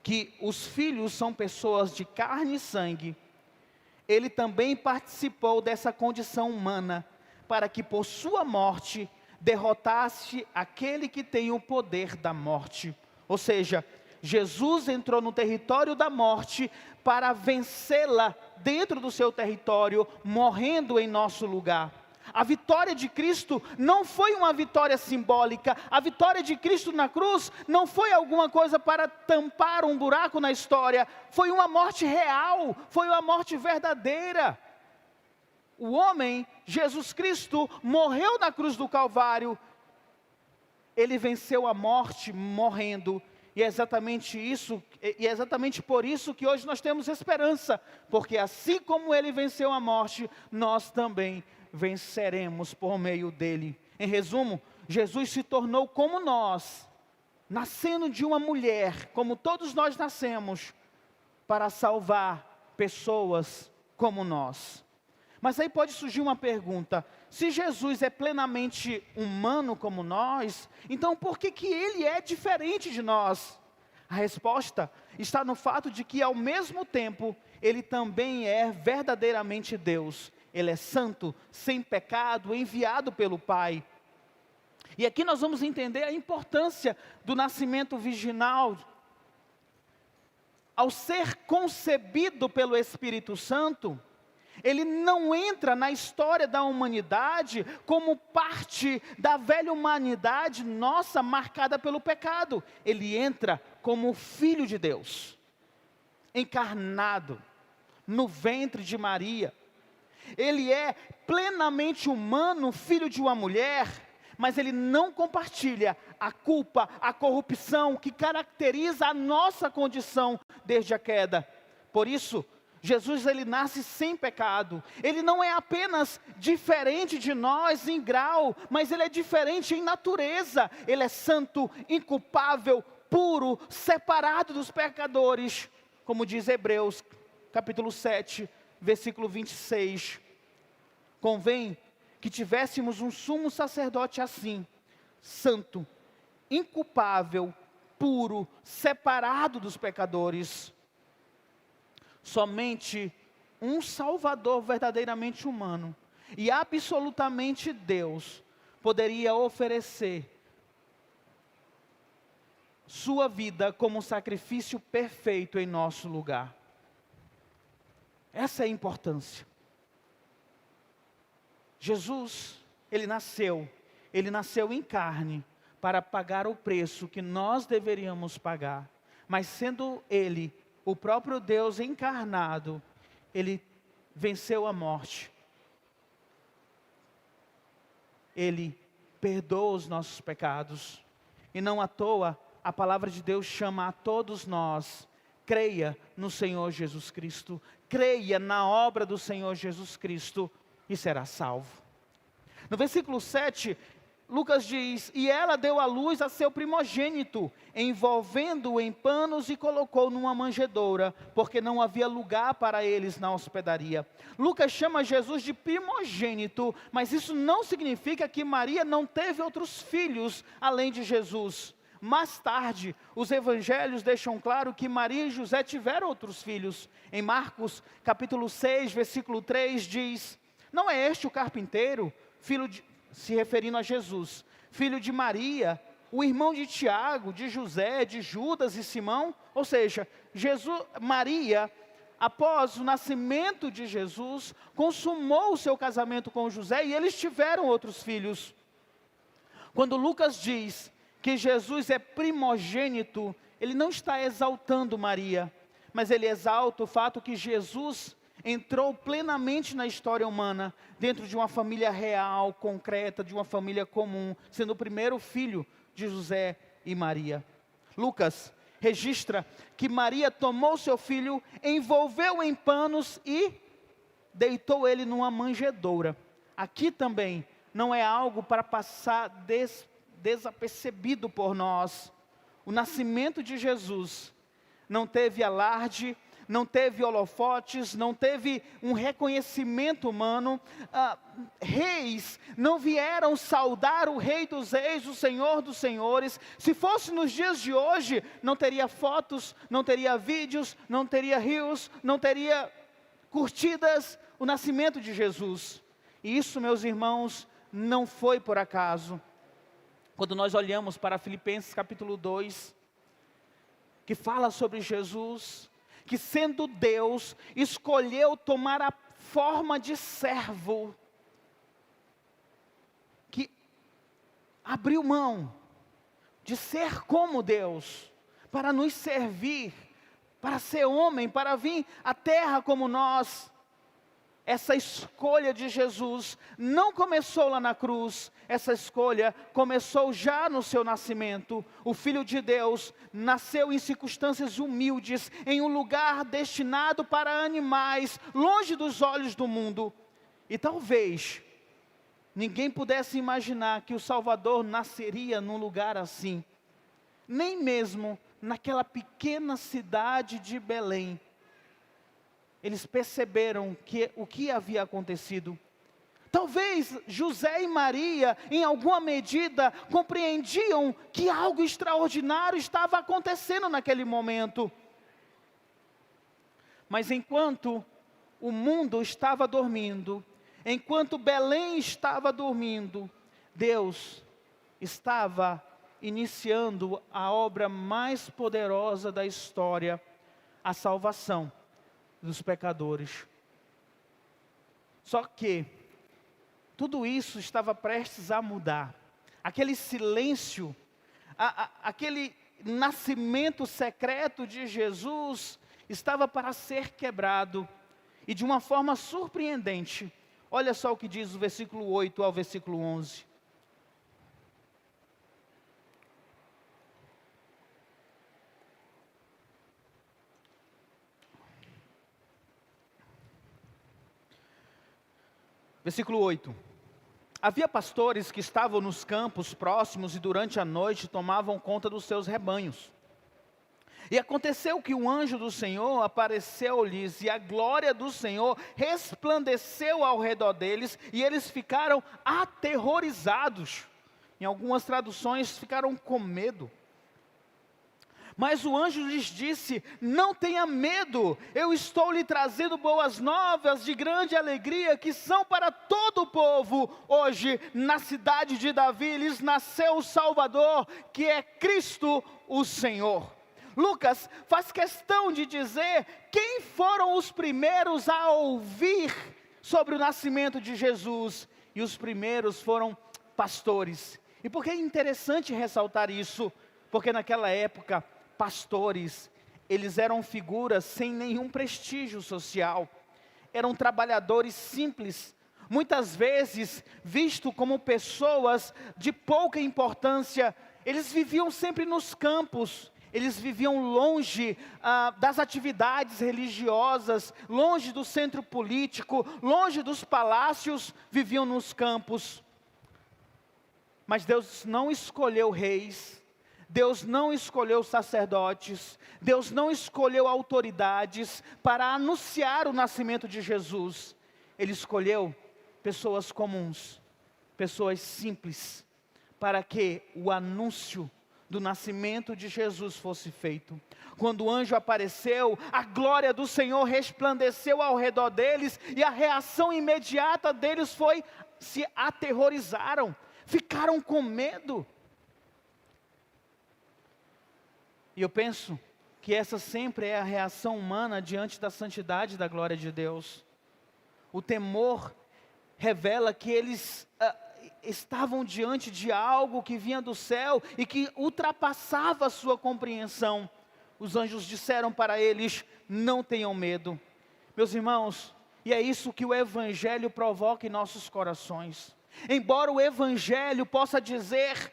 que os filhos são pessoas de carne e sangue, ele também participou dessa condição humana, para que por sua morte derrotasse aquele que tem o poder da morte. Ou seja, Jesus entrou no território da morte para vencê-la dentro do seu território, morrendo em nosso lugar. A vitória de Cristo não foi uma vitória simbólica. A vitória de Cristo na cruz não foi alguma coisa para tampar um buraco na história. Foi uma morte real, foi uma morte verdadeira. O homem, Jesus Cristo, morreu na cruz do Calvário. Ele venceu a morte morrendo. E é exatamente isso, e é exatamente por isso que hoje nós temos esperança. Porque assim como ele venceu a morte, nós também venceremos por meio dele. Em resumo, Jesus se tornou como nós, nascendo de uma mulher, como todos nós nascemos, para salvar pessoas como nós. Mas aí pode surgir uma pergunta: se Jesus é plenamente humano como nós, então por que ele é diferente de nós? A resposta está no fato de que, ao mesmo tempo, ele também é verdadeiramente Deus. Ele é santo, sem pecado, enviado pelo Pai. E aqui nós vamos entender a importância do nascimento virginal. ao ser concebido pelo Espírito Santo, ele não entra na história da humanidade como parte da velha humanidade nossa marcada pelo pecado. Ele entra como Filho de Deus, encarnado no ventre de Maria. Ele é plenamente humano, filho de uma mulher, mas ele não compartilha a culpa, a corrupção que caracteriza a nossa condição desde a queda. Por isso, Jesus, ele nasce sem pecado. Ele não é apenas diferente de nós em grau, mas ele é diferente em natureza. Ele é santo, inculpável, puro, separado dos pecadores. Como diz Hebreus, capítulo 7, versículo 26. Convém que tivéssemos um sumo sacerdote assim, santo, inculpável, puro, separado dos pecadores. Somente um Salvador verdadeiramente humano e absolutamente Deus poderia oferecer sua vida como um sacrifício perfeito em nosso lugar. Essa é a importância. Jesus, ele nasceu em carne para pagar o preço que nós deveríamos pagar, mas sendo ele o próprio Deus encarnado, ele venceu a morte. Ele perdoa os nossos pecados. E não à toa, a palavra de Deus chama a todos nós: creia no Senhor Jesus Cristo, creia na obra do Senhor Jesus Cristo e será salvo. No versículo 7, Lucas diz: e ela deu à luz a seu primogênito, envolvendo-o em panos e colocou numa manjedoura, porque não havia lugar para eles na hospedaria. Lucas chama Jesus de primogênito, mas isso não significa que Maria não teve outros filhos além de Jesus. Mais tarde, os evangelhos deixam claro que Maria e José tiveram outros filhos. Em Marcos, capítulo 6, versículo 3, diz: não é este o carpinteiro, se referindo a Jesus, filho de Maria, o irmão de Tiago, de José, de Judas e Simão? Ou seja, Maria, após o nascimento de Jesus, consumou o seu casamento com José e eles tiveram outros filhos. Quando Lucas diz que Jesus é primogênito, ele não está exaltando Maria, mas ele exalta o fato que Jesus entrou plenamente na história humana, dentro de uma família real, concreta, de uma família comum, sendo o primeiro filho de José e Maria. Lucas registra que Maria tomou seu filho, envolveu em panos e deitou ele numa manjedoura. Aqui também não é algo para passar desapercebido por nós. O nascimento de Jesus não teve alarde, não teve holofotes, não teve um reconhecimento humano. Reis não vieram saudar o Rei dos Reis, o Senhor dos Senhores. Se fosse nos dias de hoje, não teria fotos, não teria vídeos, não teria rios, não teria curtidas o nascimento de Jesus. E isso, meus irmãos, não foi por acaso. Quando nós olhamos para Filipenses capítulo 2, que fala sobre Jesus, que sendo Deus, escolheu tomar a forma de servo, que abriu mão de ser como Deus, para nos servir, para ser homem, para vir à terra como nós. Essa escolha de Jesus não começou lá na cruz, essa escolha começou já no seu nascimento. O Filho de Deus nasceu em circunstâncias humildes, em um lugar destinado para animais, longe dos olhos do mundo. E talvez ninguém pudesse imaginar que o Salvador nasceria num lugar assim, nem mesmo naquela pequena cidade de Belém. Eles perceberam o que havia acontecido. Talvez José e Maria, em alguma medida, compreendiam que algo extraordinário estava acontecendo naquele momento. Mas enquanto o mundo estava dormindo, enquanto Belém estava dormindo, Deus estava iniciando a obra mais poderosa da história, a salvação dos pecadores. Só que tudo isso estava prestes a mudar. Aquele silêncio, aquele nascimento secreto de Jesus estava para ser quebrado. E de uma forma surpreendente, olha só o que diz o versículo 8 ao versículo 11. Versículo 8. Havia pastores que estavam nos campos próximos e durante a noite tomavam conta dos seus rebanhos. E aconteceu que o anjo do Senhor apareceu-lhes e a glória do Senhor resplandeceu ao redor deles e eles ficaram aterrorizados. Em algumas traduções ficaram com medo. Mas o anjo lhes disse: não tenha medo, eu estou lhe trazendo boas novas de grande alegria, que são para todo o povo. Hoje, na cidade de Davi, lhes nasceu o Salvador, que é Cristo o Senhor. Lucas faz questão de dizer quem foram os primeiros a ouvir sobre o nascimento de Jesus. E os primeiros foram pastores. E por que é interessante ressaltar isso? Porque naquela época, pastores, eles eram figuras sem nenhum prestígio social, eram trabalhadores simples, muitas vezes vistos como pessoas de pouca importância. Eles viviam sempre nos campos, eles viviam longe das atividades religiosas, longe do centro político, longe dos palácios, viviam nos campos. Mas Deus não escolheu reis, Deus não escolheu sacerdotes, Deus não escolheu autoridades para anunciar o nascimento de Jesus. Ele escolheu pessoas comuns, pessoas simples, para que o anúncio do nascimento de Jesus fosse feito. Quando o anjo apareceu, a glória do Senhor resplandeceu ao redor deles, e a reação imediata deles foi: se aterrorizaram, ficaram com medo. E eu penso que essa sempre é a reação humana diante da santidade da glória de Deus. O temor revela que eles estavam diante de algo que vinha do céu e que ultrapassava a sua compreensão. Os anjos disseram para eles: não tenham medo. Meus irmãos, e é isso que o Evangelho provoca em nossos corações. Embora o Evangelho possa dizer: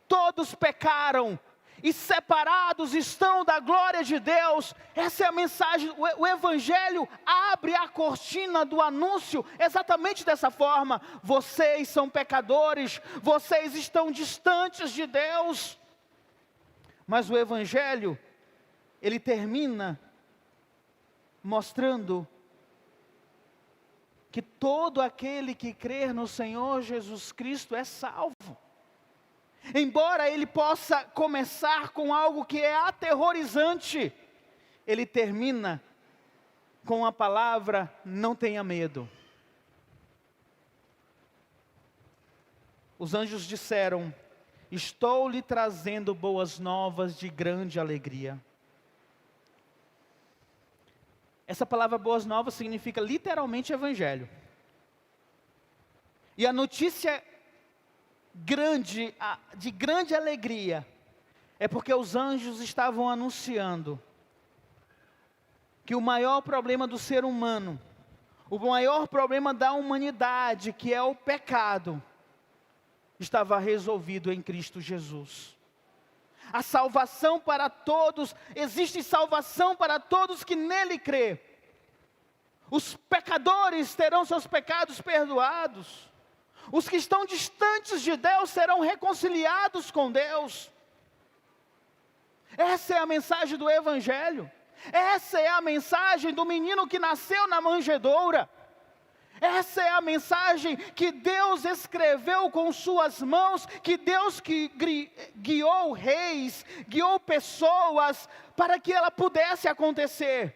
todos pecaram e separados estão da glória de Deus, essa é a mensagem. O Evangelho abre a cortina do anúncio exatamente dessa forma: vocês são pecadores, vocês estão distantes de Deus. Mas o Evangelho, ele termina mostrando que todo aquele que crer no Senhor Jesus Cristo é salvo. Embora ele possa começar com algo que é aterrorizante, ele termina com a palavra: não tenha medo. Os anjos disseram: estou lhe trazendo boas novas de grande alegria. Essa palavra boas novas significa literalmente evangelho. E a notícia de grande alegria é porque os anjos estavam anunciando que o maior problema do ser humano, o maior problema da humanidade, que é o pecado, estava resolvido em Cristo Jesus. A salvação para todos, existe salvação para todos que nele crê. Os pecadores terão seus pecados perdoados. Os que estão distantes de Deus serão reconciliados com Deus. Essa é a mensagem do Evangelho. Essa é a mensagem do menino que nasceu na manjedoura. Essa é a mensagem que Deus escreveu com suas mãos, que Deus que guiou reis, guiou pessoas para que ela pudesse acontecer.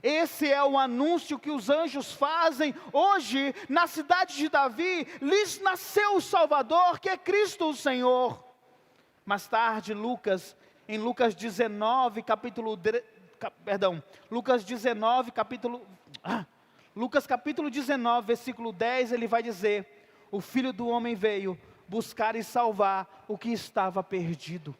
Esse é o anúncio que os anjos fazem. Hoje, na cidade de Davi, lhes nasceu o Salvador, que é Cristo o Senhor. Mais tarde, Lucas, em Lucas 19, Lucas capítulo 19, versículo 10, ele vai dizer: o Filho do Homem veio buscar e salvar o que estava perdido.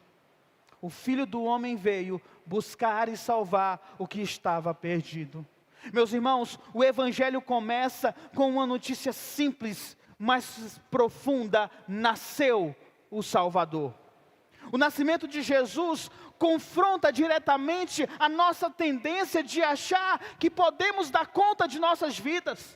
O Filho do Homem veio buscar e salvar o que estava perdido. Meus irmãos, o Evangelho começa com uma notícia simples, mas profunda: nasceu o Salvador. O nascimento de Jesus confronta diretamente a nossa tendência de achar que podemos dar conta de nossas vidas.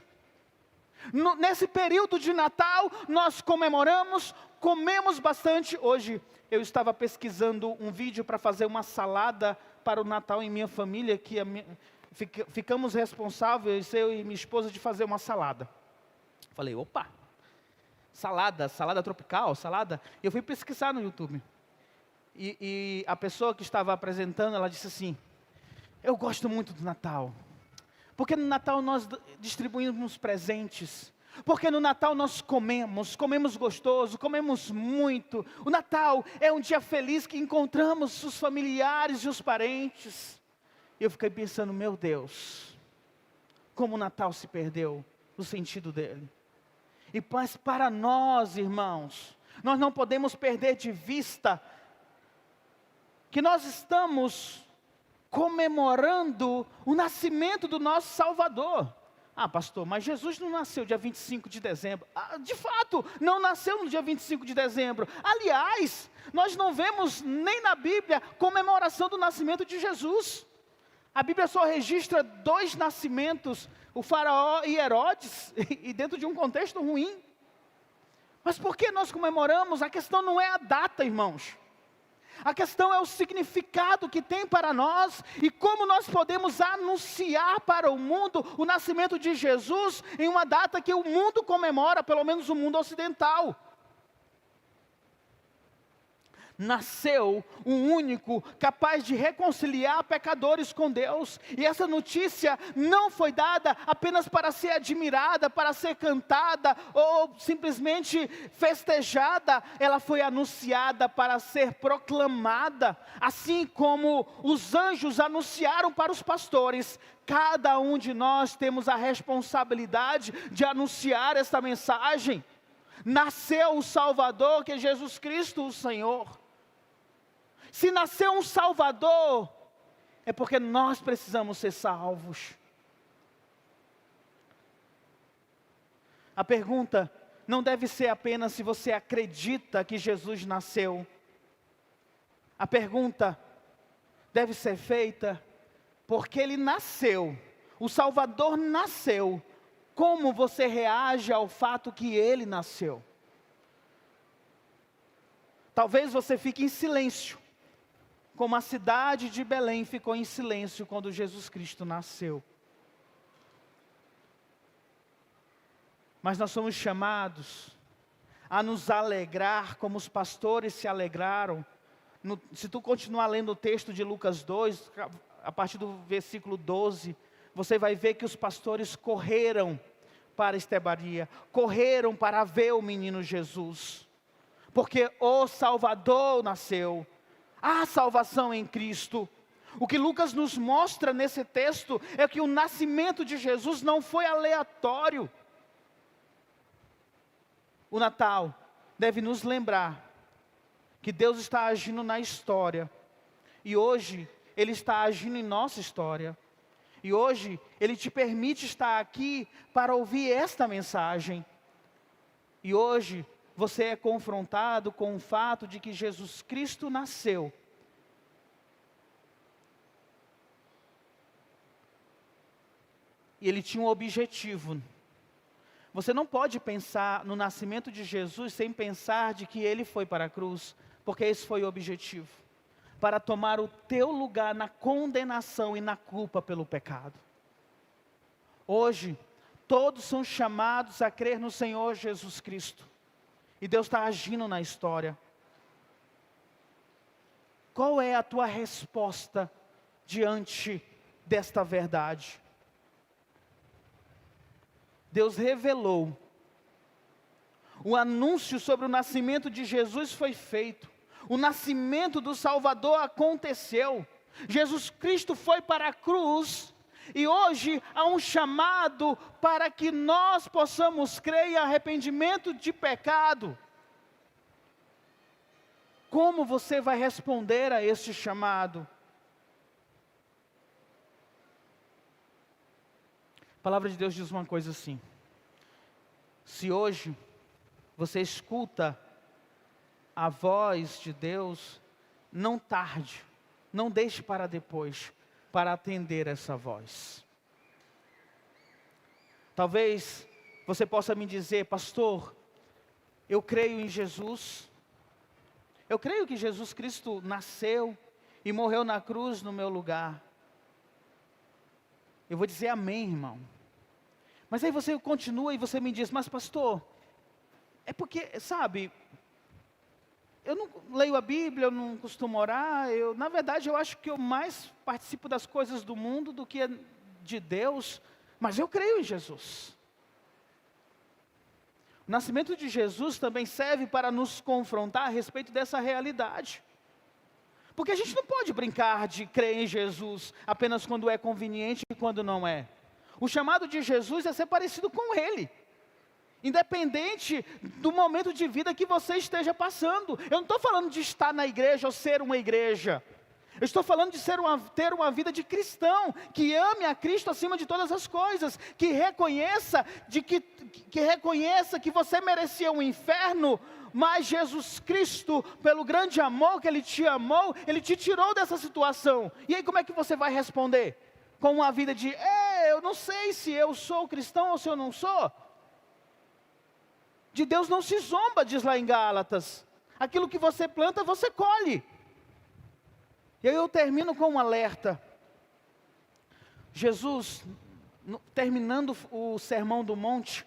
Nesse período de Natal, nós comemos bastante. Hoje eu estava pesquisando um vídeo para fazer uma salada para o Natal em minha família, que ficamos responsáveis, eu e minha esposa, de fazer uma salada. Falei, opa, salada tropical, salada. Eu fui pesquisar no YouTube. E a pessoa que estava apresentando, ela disse assim: eu gosto muito do Natal, porque no Natal nós distribuímos presentes, porque no Natal nós comemos gostoso, comemos muito. O Natal é um dia feliz que encontramos os familiares e os parentes. Eu fiquei pensando, meu Deus, como o Natal se perdeu o sentido dele. Mas para nós, irmãos, nós não podemos perder de vista que nós estamos comemorando o nascimento do nosso Salvador. Ah, pastor, mas Jesus não nasceu dia 25 de dezembro. De fato, não nasceu no dia 25 de dezembro. Aliás, nós não vemos nem na Bíblia comemoração do nascimento de Jesus. A Bíblia só registra 2 nascimentos, o faraó e Herodes, e dentro de um contexto ruim. Mas por que nós comemoramos? A questão não é a data, irmãos. A questão é o significado que tem para nós e como nós podemos anunciar para o mundo o nascimento de Jesus em uma data que o mundo comemora, pelo menos o mundo ocidental. Nasceu um único capaz de reconciliar pecadores com Deus. E essa notícia não foi dada apenas para ser admirada, para ser cantada ou simplesmente festejada. Ela foi anunciada para ser proclamada. Assim como os anjos anunciaram para os pastores, cada um de nós temos a responsabilidade de anunciar esta mensagem. Nasceu o Salvador, que é Jesus Cristo, o Senhor. Se nasceu um Salvador, é porque nós precisamos ser salvos. A pergunta não deve ser apenas se você acredita que Jesus nasceu. A pergunta deve ser feita porque Ele nasceu. O Salvador nasceu. Como você reage ao fato que Ele nasceu? Talvez você fique em silêncio, como a cidade de Belém ficou em silêncio quando Jesus Cristo nasceu. Mas nós somos chamados a nos alegrar como os pastores se alegraram. Se tu continuar lendo o texto de Lucas 2, a partir do versículo 12, você vai ver que os pastores correram para Estebaria, correram para ver o menino Jesus, porque o Salvador nasceu. Há salvação em Cristo. O que Lucas nos mostra nesse texto é que o nascimento de Jesus não foi aleatório. O Natal deve nos lembrar que Deus está agindo na história. E hoje Ele está agindo em nossa história. E hoje Ele te permite estar aqui para ouvir esta mensagem. E hoje você é confrontado com o fato de que Jesus Cristo nasceu. E Ele tinha um objetivo. Você não pode pensar no nascimento de Jesus sem pensar de que Ele foi para a cruz, porque esse foi o objetivo. Para tomar o teu lugar na condenação e na culpa pelo pecado. Hoje, todos são chamados a crer no Senhor Jesus Cristo. E Deus está agindo na história. Qual é a tua resposta diante desta verdade? Deus revelou. O anúncio sobre o nascimento de Jesus foi feito. O nascimento do Salvador aconteceu. Jesus Cristo foi para a cruz. E hoje há um chamado para que nós possamos crer em arrependimento de pecado. Como você vai responder a este chamado? A palavra de Deus diz uma coisa assim: se hoje você escuta a voz de Deus, não tarde, não deixe para depois, para atender essa voz. Talvez você possa me dizer: pastor, eu creio em Jesus, eu creio que Jesus Cristo nasceu e morreu na cruz no meu lugar. Eu vou dizer amém, irmão. Mas aí você continua e você me diz: mas pastor, é porque, sabe, eu não leio a Bíblia, eu não costumo orar, na verdade eu acho que eu mais participo das coisas do mundo do que de Deus, mas eu creio em Jesus. O nascimento de Jesus também serve para nos confrontar a respeito dessa realidade. Porque a gente não pode brincar de crer em Jesus apenas quando é conveniente e quando não é. O chamado de Jesus é ser parecido com Ele, independente do momento de vida que você esteja passando. Eu não estou falando de estar na igreja ou ser uma igreja. Eu estou falando de ter uma vida de cristão, que ame a Cristo acima de todas as coisas, que reconheça que você merecia um inferno, mas Jesus Cristo, pelo grande amor que Ele te amou, Ele te tirou dessa situação. E aí como é que você vai responder? Com uma vida de, eu não sei se eu sou cristão ou se eu não sou. De Deus não se zomba, diz lá em Gálatas. Aquilo que você planta, você colhe. E aí eu termino com um alerta. Jesus, terminando o Sermão do Monte,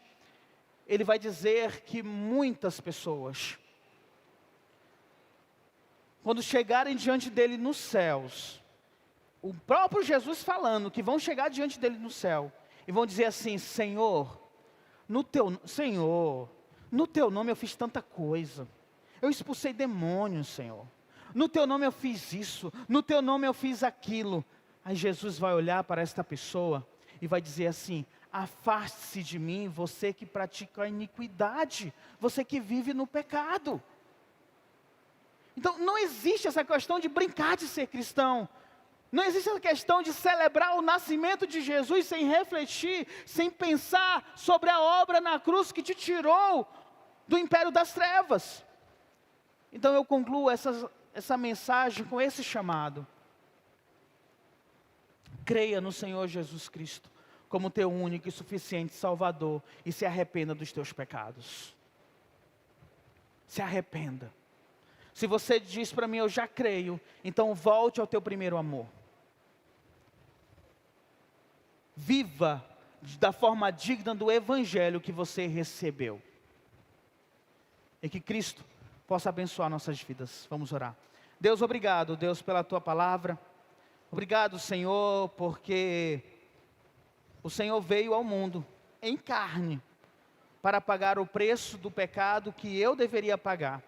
Ele vai dizer que muitas pessoas, quando chegarem diante dEle nos céus, o próprio Jesus falando que vão chegar diante dEle no céu, e vão dizer assim: Senhor, no Teu nome eu fiz tanta coisa, eu expulsei demônios, Senhor, no Teu nome eu fiz isso, no Teu nome eu fiz aquilo. Aí Jesus vai olhar para esta pessoa e vai dizer assim: afaste-se de mim, você que pratica a iniquidade, você que vive no pecado. Então não existe essa questão de brincar de ser cristão, não existe essa questão de celebrar o nascimento de Jesus sem refletir, sem pensar sobre a obra na cruz que te tirou do império das trevas. Então eu concluo essa mensagem com esse chamado: creia no Senhor Jesus Cristo como teu único e suficiente Salvador e se arrependa dos teus pecados. Se arrependa. Se você diz para mim: eu já creio, então volte ao teu primeiro amor. Viva da forma digna do Evangelho que você recebeu. E que Cristo possa abençoar nossas vidas. Vamos orar. Deus, obrigado, Deus, pela Tua palavra. Obrigado, Senhor, porque o Senhor veio ao mundo em carne para pagar o preço do pecado que eu deveria pagar.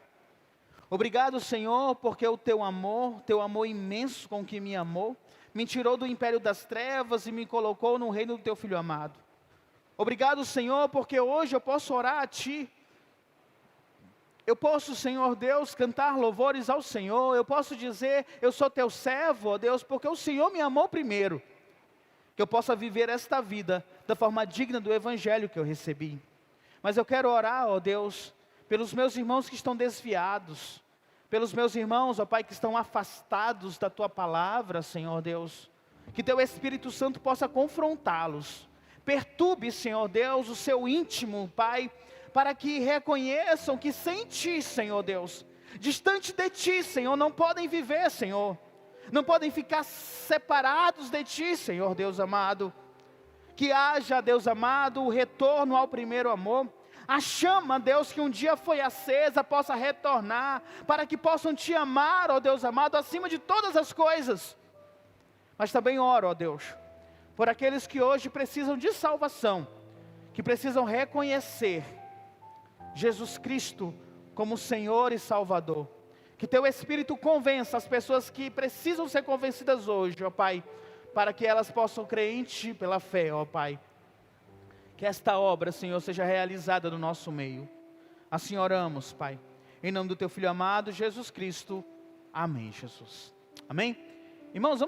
Obrigado, Senhor, porque o Teu amor imenso com que me amou, me tirou do império das trevas e me colocou no reino do Teu Filho amado. Obrigado, Senhor, porque hoje eu posso orar a Ti. Eu posso, Senhor Deus, cantar louvores ao Senhor. Eu posso dizer: eu sou Teu servo, ó Deus, porque o Senhor me amou primeiro. Que eu possa viver esta vida da forma digna do Evangelho que eu recebi. Mas eu quero orar, ó Deus, pelos meus irmãos que estão desviados, pelos meus irmãos, ó Pai, que estão afastados da Tua palavra, Senhor Deus. Que Teu Espírito Santo possa confrontá-los. Perturbe, Senhor Deus, o seu íntimo, Pai, para que reconheçam que sem Ti, Senhor Deus, distante de Ti, Senhor, não podem viver, Senhor. Não podem ficar separados de Ti, Senhor Deus amado. Que haja, Deus amado, o retorno ao primeiro amor. A chama, Deus, que um dia foi acesa, possa retornar, para que possam Te amar, ó Deus amado, acima de todas as coisas. Mas também oro, ó Deus, por aqueles que hoje precisam de salvação, que precisam reconhecer Jesus Cristo como Senhor e Salvador. Que Teu Espírito convença as pessoas que precisam ser convencidas hoje, ó Pai, para que elas possam crer em Ti pela fé, ó Pai. Que esta obra, Senhor, seja realizada no nosso meio. Assim oramos, Pai. Em nome do Teu Filho amado, Jesus Cristo. Amém, Jesus. Amém? Irmãos,